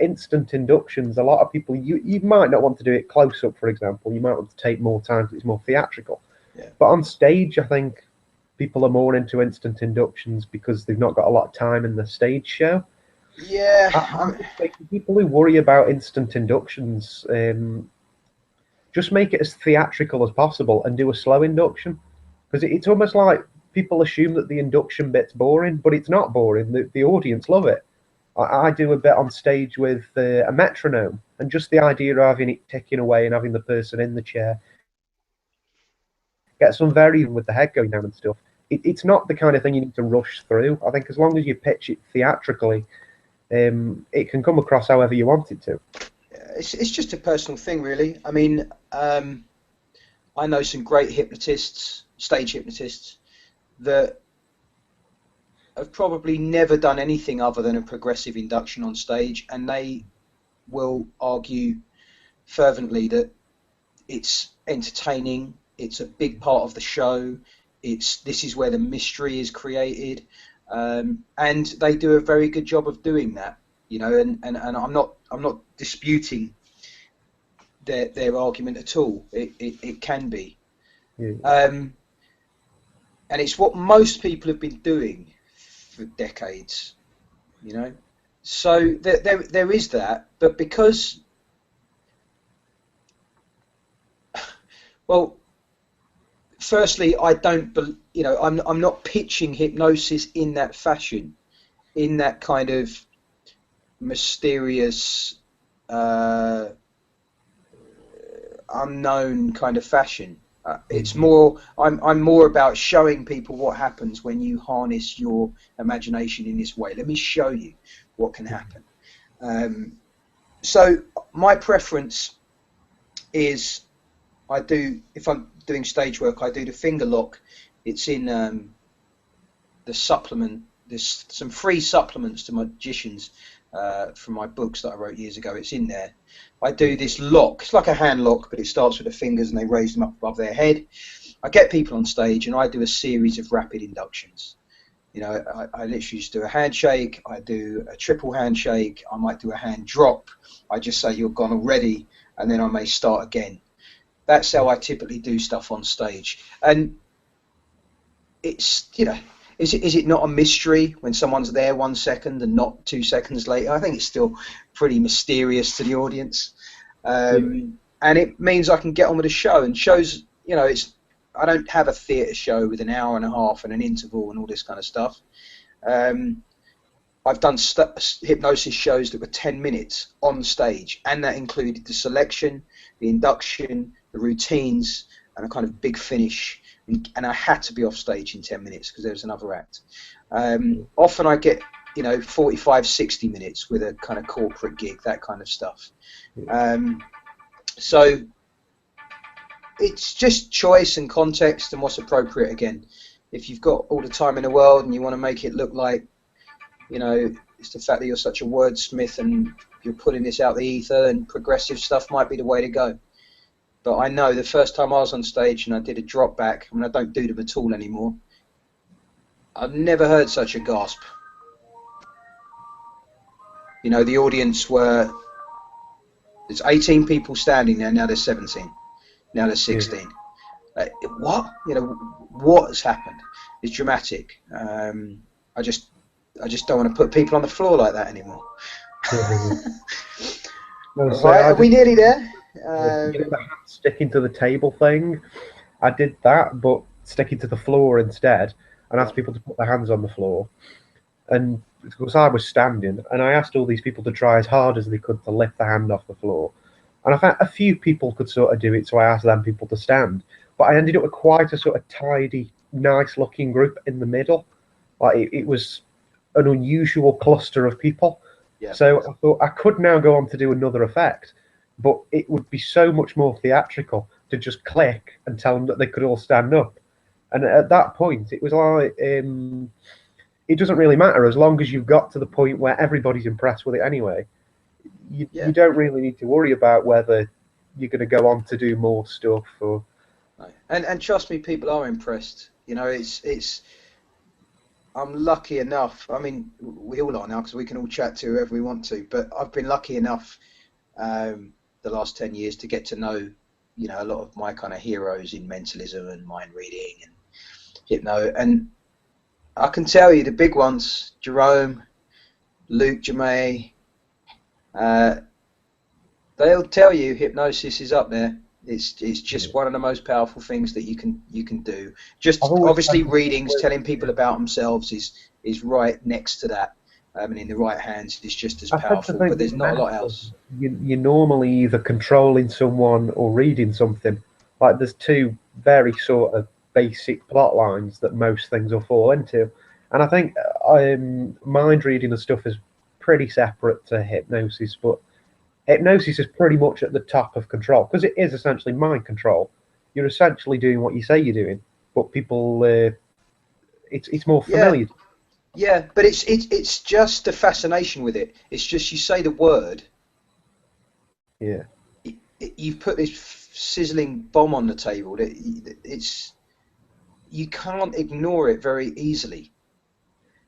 instant inductions, a lot of people you might not want to do it close up, for example. You might want to take more time because it's more theatrical. Yeah. But on stage, I think people are more into instant inductions because they've not got a lot of time in the stage show. Yeah. People who worry about instant inductions, just make it as theatrical as possible and do a slow induction, because it's almost like people assume that the induction bit's boring, but it's not boring. The audience love it. I do a bit on stage with a metronome, and just the idea of having it ticking away and having the person in the chair get some variation with the head going down and stuff. It's not the kind of thing you need to rush through. I think as long as you pitch it theatrically, it can come across however you want it to. It's just a personal thing, really. I mean, I know some great hypnotists, stage hypnotists, that have probably never done anything other than a progressive induction on stage, and they will argue fervently that it's entertaining, it's a big part of the show, this is where the mystery is created, and they do a very good job of doing that, you know, and I'm not disputing their argument at all. It can be. Yeah. And it's what most people have been doing for decades, you know. So there is that, but because, well, firstly, I don't, you know, I'm not pitching hypnosis in that fashion, in that kind of mysterious, unknown kind of fashion. It's more, I'm more about showing people what happens when you harness your imagination in this way. Let me show you what can happen. So my preference is, if I'm doing stage work, I do the finger lock. It's in the supplement. There's some free supplements to magicians from my books that I wrote years ago. It's in there. I do this lock. It's like a hand lock, but it starts with the fingers and they raise them up above their head. I get people on stage and I do a series of rapid inductions. You know, I literally just do a handshake. I do a triple handshake. I might do a hand drop. I just say you're gone already, and then I may start again. That's how I typically do stuff on stage. And it's, you know, is it not a mystery when someone's there 1 second and not 2 seconds later? I think it's still pretty mysterious to the audience. And it means I can get on with the show, and shows, you know, I don't have a theatre show with an hour and a half and an interval and all this kind of stuff. I've done hypnosis shows that were 10 minutes on stage, and that included the selection, the induction, the routines, and a kind of big finish. And I had to be off stage in 10 minutes because there was another act. Often I get, 45, 60 minutes with a kind of corporate gig, that kind of stuff. So it's just choice and context and what's appropriate again. If you've got all the time in the world and you want to make it look like, it's the fact that you're such a wordsmith and you're putting this out the ether, and progressive stuff might be the way to go. But I know the first time I was on stage and I did a drop back, I don't do them at all anymore, I've never heard such a gasp. The audience there's 18 people standing there, now there's 17, now there's 16. What? What has happened? It's dramatic. I just don't want to put people on the floor like that anymore. Right, are we nearly there? The sticking to the table thing, I did that, but sticking to the floor instead, and asked people to put their hands on the floor. And because I was standing, and I asked all these people to try as hard as they could to lift their hand off the floor. And I found a few people could sort of do it, so I asked them people to stand. But I ended up with quite a sort of tidy, nice-looking group in the middle. Like it was an unusual cluster of people. Yeah. So I thought I could now go on to do another effect, but it would be so much more theatrical to just click and tell them that they could all stand up. And at that point, it was like, it doesn't really matter as long as you've got to the point where everybody's impressed with it anyway. You don't really need to worry about whether you're going to go on to do more stuff. Or and trust me, people are impressed. It's I'm lucky enough. I mean, we all are now because we can all chat to whoever we want to. But I've been lucky enough the last 10 years to get to know, a lot of my kind of heroes in mentalism and mind reading and hypno. And I can tell you the big ones: Jerome, Luke, Jacquin. They'll tell you hypnosis is up there. It's just one of the most powerful things that you can do. Just obviously readings, telling people about themselves is right next to that. And in the right hands, it's just as powerful. But there's not a lot else. You're normally either controlling someone or reading something. Like there's two very sort of basic plot lines that most things will fall into. And I think mind reading and stuff is pretty separate to hypnosis, but hypnosis is pretty much at the top of control because it is essentially mind control. You're essentially doing what you say you're doing, but people, it's more familiar. Yeah, but it's just the fascination with it. It's just you say the word. Yeah. You've put this sizzling bomb on the table. You can't ignore it very easily.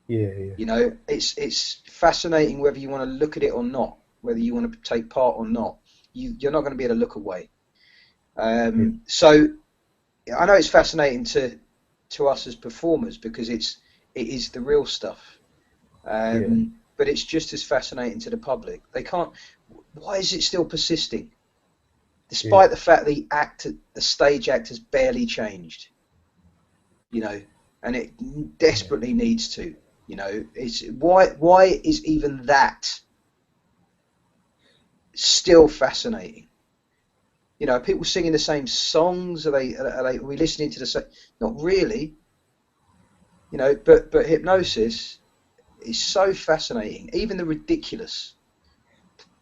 Yeah. It's fascinating whether you want to look at it or not, whether you want to take part or not. You're not going to be able to look away. So I know it's fascinating to us as performers because it is the real stuff. But it's just as fascinating to the public. They can't. Why is it still persisting, despite the fact the stage act has barely changed? And it desperately needs to. It's why is even that still fascinating? People singing the same songs. Are we listening to the same? Not really. But hypnosis is so fascinating. Even the ridiculous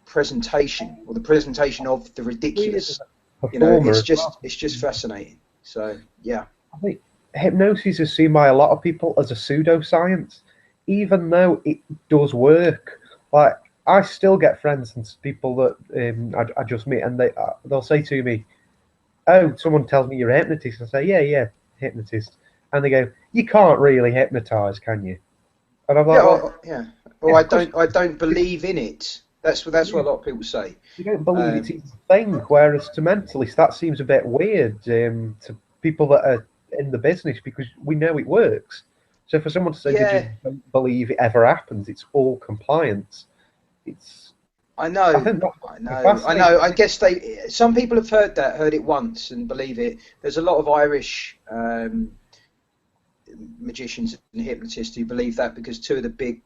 presentation, or the presentation of the ridiculous, it's just fascinating. So yeah. I think hypnosis is seen by a lot of people as a pseudoscience, even though it does work. Like I still get friends and people that I just meet, and they'll say to me, "Oh, someone tells me you're a hypnotist." I say, "Yeah, hypnotist," and they go, "You can't really hypnotize, can you?" And I'm like, Well, I don't believe in it. That's what a lot of people say. You don't believe it's a thing, whereas to mentalists that seems a bit weird to people that are in the business, because we know it works. So for someone to say they just don't believe it ever happens, it's all compliance. I know. I guess some people have heard it once and believe it. There's a lot of Irish magicians and hypnotists who believe that, because two of the big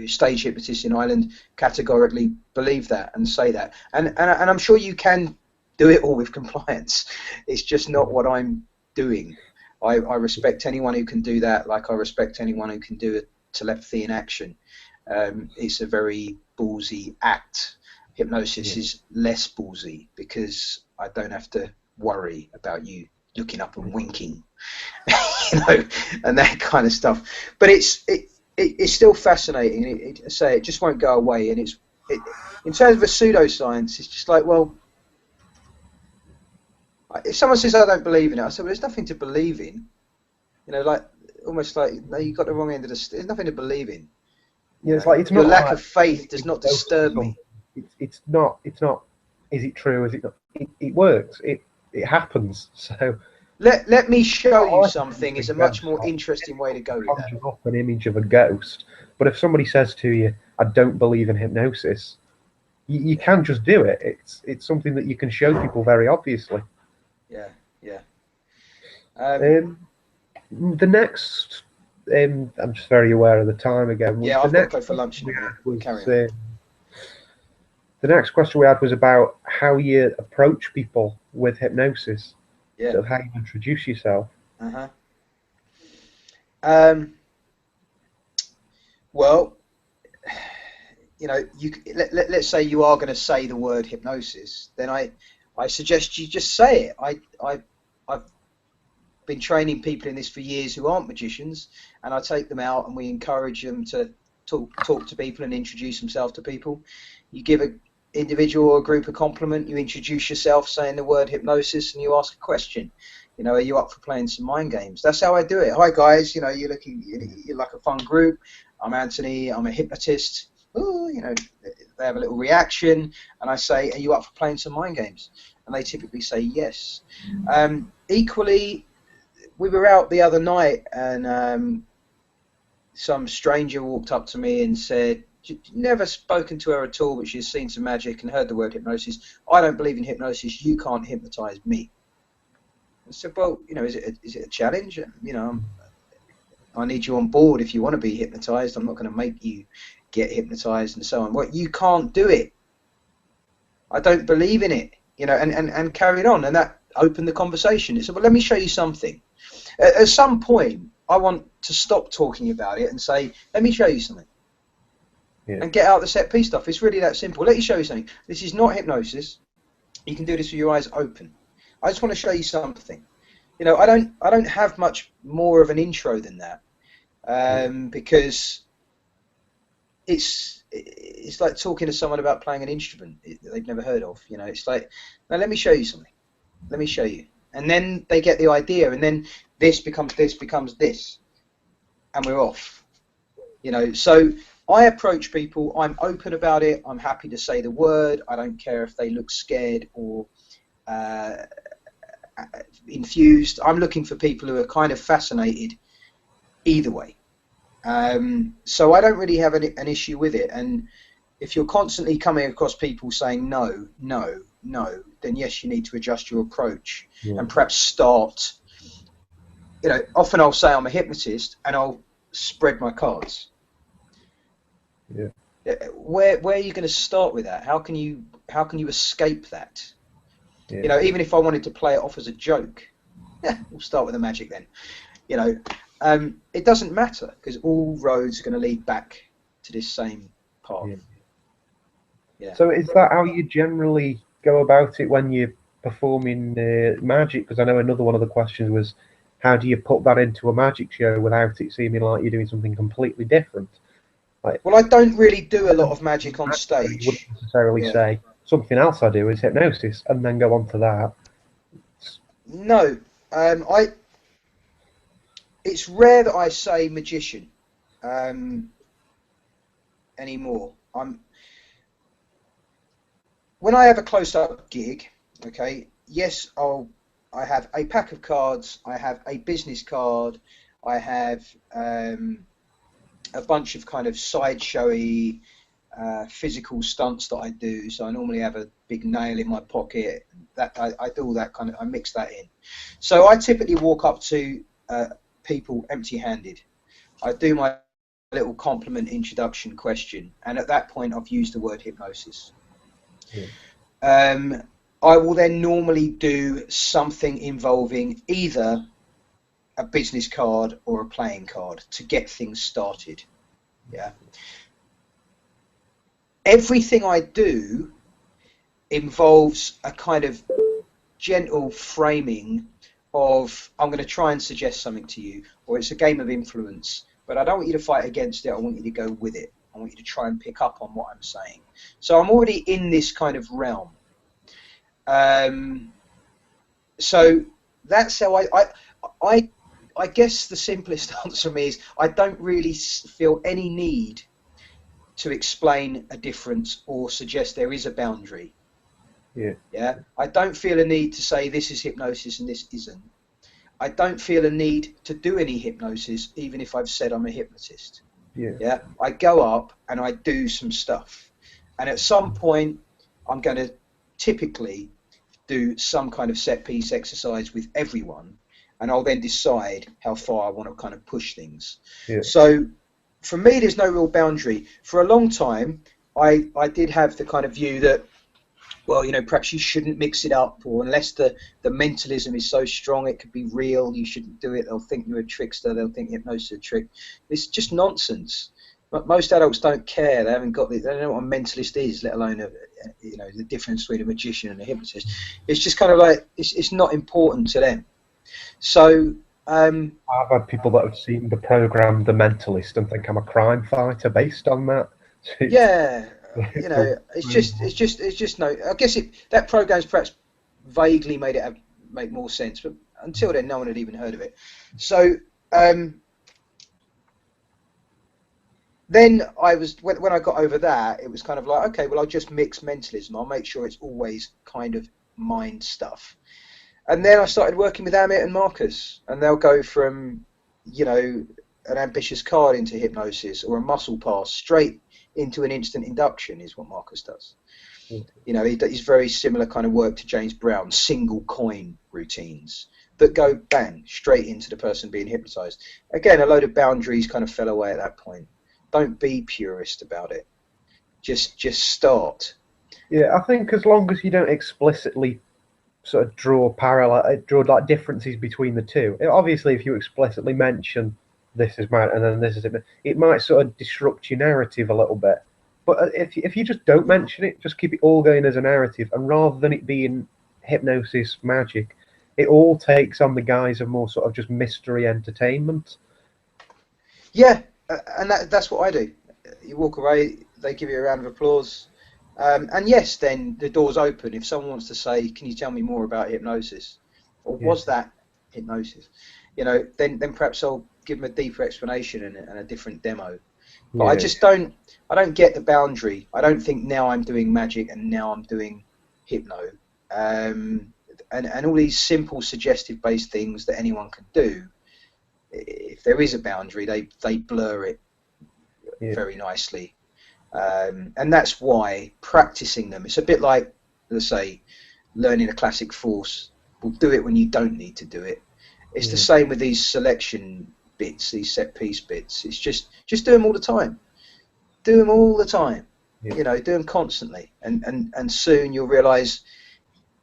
stage hypnotists in Ireland categorically believe that and say that, and I'm sure you can do it all with compliance. It's just not what I'm doing. I respect anyone who can do that, like I respect anyone who can do a telepathy in action. It's a very ballsy act. Hypnosis is less ballsy because I don't have to worry about you looking up and winking, you know, and that kind of stuff. But it's still fascinating. I say it just won't go away. And in terms of a pseudoscience, it's just like, well, if someone says I don't believe in it, I say, well, there's nothing to believe in. You know, like almost like, no, you got the wrong end of the stick. There's nothing to believe in. Yeah, it's like it's your not lack like, of faith does not disturb me. It's not. Is it true? Is it not? It works. It happens. So let me show you something is a much more interesting way to go with that. Conjure up an image of a ghost, but if somebody says to you, "I don't believe in hypnosis," you can just do it. It's something that you can show people very obviously. Yeah. The next, I'm just very aware of the time again. Yeah, I've got to go for lunch in a minute. Carry on. The next question we had was about how you approach people with hypnosis. Yeah. So how you introduce yourself. Well, you know, let's say you are going to say the word hypnosis, then I suggest you just say it. I've been training people in this for years who aren't magicians, and I take them out and we encourage them to talk to people and introduce themselves to people. You give an individual or a group a compliment, you introduce yourself saying the word hypnosis, and you ask a question. You know, are you up for playing some mind games? That's how I do it. Hi guys, you know, you're like a fun group. I'm Anthony, I'm a hypnotist. Ooh, you know, they have a little reaction, and I say, are you up for playing some mind games? And they typically say yes. Equally, we were out the other night, and some stranger walked up to me and said, never spoken to her at all, but she's seen some magic and heard the word hypnosis. I don't believe in hypnosis. You can't hypnotize me. I said, well, you know, is it a challenge? You know, I need you on board if you want to be hypnotized. I'm not going to make you get hypnotized and so on. Well, you can't do it. I don't believe in it. You know, and carried on, and that opened the conversation. It said, well, let me show you something. At some point, I want to stop talking about it and say, let me show you something. Yeah. And get out the set piece stuff. It's really that simple. Let me show you something. This is not hypnosis. You can do this with your eyes open. I just want to show you something. You know, I don't have much more of an intro than that, because it's like talking to someone about playing an instrument they've never heard of. You know, it's like, now let me show you something. Let me show you. And then they get the idea, and then this becomes this, and we're off. You know, so I approach people, I'm open about it, I'm happy to say the word, I don't care if they look scared or infused. I'm looking for people who are kind of fascinated either way. So I don't really have an issue with it. And if you're constantly coming across people saying no, no, no, then yes, you need to adjust your approach and perhaps start. You know, often I'll say I'm a hypnotist and I'll spread my cards. Yeah. Where are you going to start with that? How can you escape that? Yeah. You know, even if I wanted to play it off as a joke, we'll start with the magic then. You know, it doesn't matter because all roads are going to lead back to this same path. Yeah. So is that how you generally go about it when you're performing magic? Because I know another one of the questions was, how do you put that into a magic show without it seeming like you're doing something completely different? Like, well, I don't really do a lot of magic on stage. You wouldn't necessarily say something else I do is hypnosis and then go on to that. No, it's rare that I say magician anymore. When I have a close-up gig, okay, yes, I have a pack of cards, I have a business card, I have a bunch of kind of sideshowy physical stunts that I do. So I normally have a big nail in my pocket. That I do all that kind of, I mix that in. So I typically walk up to people empty-handed. I do my little compliment introduction question, and at that point I've used the word hypnosis. I will then normally do something involving either a business card or a playing card to get things started. Yeah. Everything I do involves a kind of gentle framing of, I'm going to try and suggest something to you, or it's a game of influence, but I don't want you to fight against it. I want you to go with it. I want you to try and pick up on what I'm saying. So I'm already in this kind of realm. So that's how I guess the simplest answer for me is I don't really feel any need to explain a difference or suggest there is a boundary. Yeah. I don't feel a need to say this is hypnosis and this isn't. I don't feel a need to do any hypnosis, even if I've said I'm a hypnotist. Yeah. I go up and I do some stuff, and at some point I'm going to typically do some kind of set piece exercise with everyone, and I'll then decide how far I want to kind of push things. So for me, there's no real boundary. For a long time, I did have the kind of view that, well, you know, perhaps you shouldn't mix it up, or unless the mentalism is so strong it could be real, you shouldn't do it. They'll think you're a trickster. They'll think hypnosis is a trick. It's just nonsense. But most adults don't care. They haven't got they don't know what a mentalist is, let alone you know, the difference between a magician and a hypnotist. It's just kind of like it's not important to them. So I've had people that have seen the program The Mentalist and think I'm a crime fighter based on that. Yeah, you know, it's just no. I guess that program's perhaps vaguely made it make more sense, but until then, no one had even heard of it. So then when I got over that, it was kind of like, okay, well, I'll just mix mentalism. I'll make sure it's always kind of mind stuff. And then I started working with Amit and Marcus, and they'll go from, you know, an ambitious card into hypnosis, or a muscle pass straight into an instant induction is what Marcus does. You know, he's very similar kind of work to James Brown, single coin routines that go bang straight into the person being hypnotized. Again, a load of boundaries kind of fell away at that point. Don't be purist about it. Just start. Yeah, I think as long as you don't explicitly sort of draw like differences between the two. Obviously, if you explicitly mention this is mine and then this is it might sort of disrupt your narrative a little bit. But if you just don't mention it, just keep it all going as a narrative, and rather than it being hypnosis magic, it all takes on the guise of more sort of just mystery entertainment. Yeah, and that's what I do. You walk away, they give you a round of applause, and yes, then the door's open. If someone wants to say, "Can you tell me more about hypnosis?" or "Was that hypnosis?" you know, then perhaps I'll give them a deeper explanation and a different demo. But I just don't get the boundary. I don't think now I'm doing magic and now I'm doing hypno, and all these simple suggestive based things that anyone can do. If there is a boundary, they blur it very nicely, and that's why practicing them. It's a bit like, let's say, learning a classic force. We'll do it when you don't need to do it. It's the same with these selection bits, these set piece bits. It's just do them all the time. Do them all the time. You know, do them constantly, and soon you'll realise.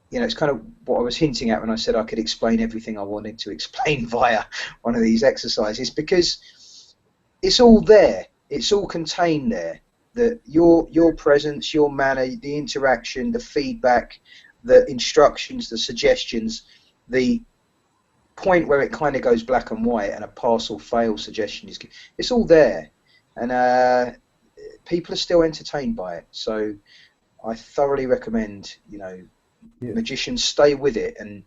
You know, it's kind of what I was hinting at when I said I could explain everything I wanted to explain via one of these exercises, because it's all there. It's all contained there. That your presence, your manner, the interaction, the feedback, the instructions, the suggestions, the point where it kind of goes black and white and a pass or fail suggestion is, it's all there, and people are still entertained by it. So I thoroughly recommend, you know, magicians stay with it, and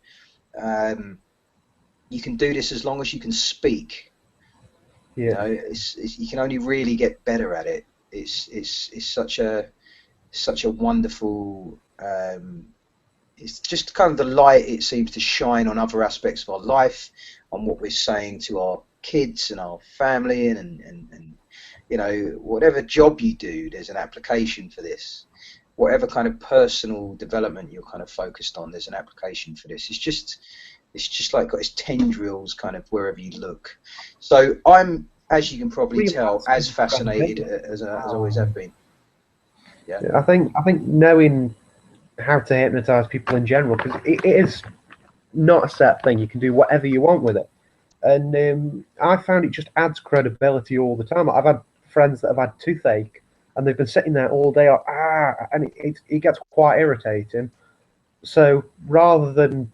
you can do this as long as you can speak. You know, you can only really get better at it. It's such a wonderful. It's just kind of the light it seems to shine on other aspects of our life, on what we're saying to our kids and our family, and you know, whatever job you do, there's an application for this. Whatever kind of personal development you're kind of focused on, there's an application for this. It's just like got its tendrils kind of wherever you look. So I'm, as you can probably tell, as fascinated as I always have been. I think knowing how to hypnotize people in general, because it is not a set thing. You can do whatever you want with it, and I found it just adds credibility all the time. I've had friends that have had toothache, and they've been sitting there all day, and it gets quite irritating. So rather than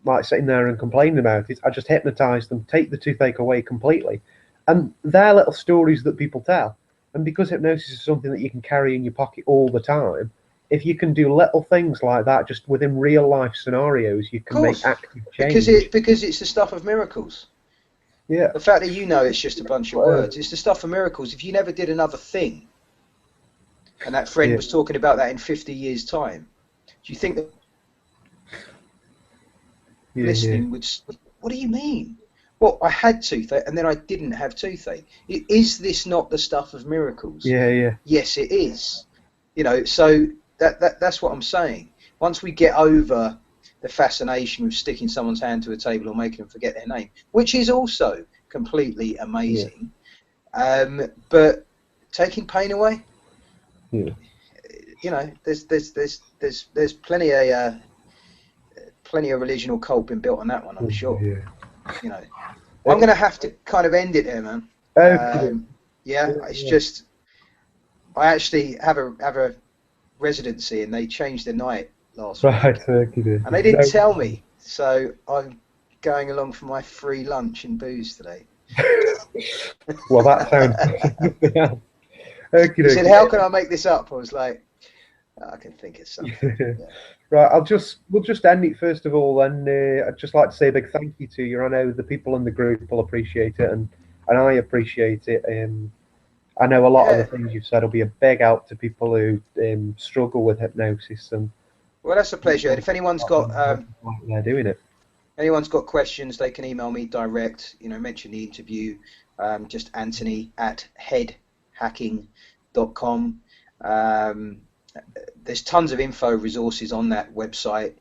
like sitting there and complaining about it, I just hypnotize them, take the toothache away completely, and they're little stories that people tell. And because hypnosis is something that you can carry in your pocket all the time, if you can do little things like that, just within real life scenarios, you can make active change. Because it's the stuff of miracles. Yeah. The fact that you know it's just a bunch of words, it's the stuff of miracles. If you never did another thing, and that friend was talking about that in 50 years' time, do you think that listening would? What do you mean? Well, I had toothache and then I didn't have toothache. Is this not the stuff of miracles? Yeah. Yes, it is. You know, so that's what I'm saying. Once we get over the fascination with sticking someone's hand to a table or making them forget their name, which is also completely amazing, but taking pain away, you know, there's plenty of religion or cult been built on that one, I'm sure. You know, I'm going to have to kind of end it there, man. It's just I actually have a residency and they changed the night last week, and they didn't tell me, so I'm going along for my free lunch and booze today. Well, that sounds. He said, "How can I make this up?" I was like, I can think of something. Right, we'll just end it first of all, and I'd just like to say a big thank you to you. I know the people in the group will appreciate it, and I appreciate it. I know a lot of the things you've said will be a big help to people who struggle with hypnosis. And well, that's a pleasure. And if anyone's got they're doing it. Anyone's got questions, they can email me direct. You know, mention the interview. Just Anthony@headhacking.com. There's tons of info resources on that website.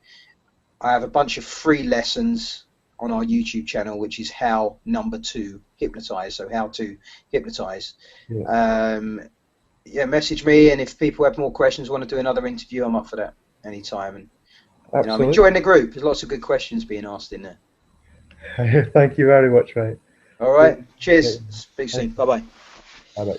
I have a bunch of free lessons on our YouTube channel, which is how to hypnotize. So how to hypnotize. Message me, and if people have more questions, want to do another interview, I'm up for that anytime. And you know, I'm enjoying the group. There's lots of good questions being asked in there. Thank you very much, mate. All right. Cheers. Speak soon. Bye bye. Bye bye.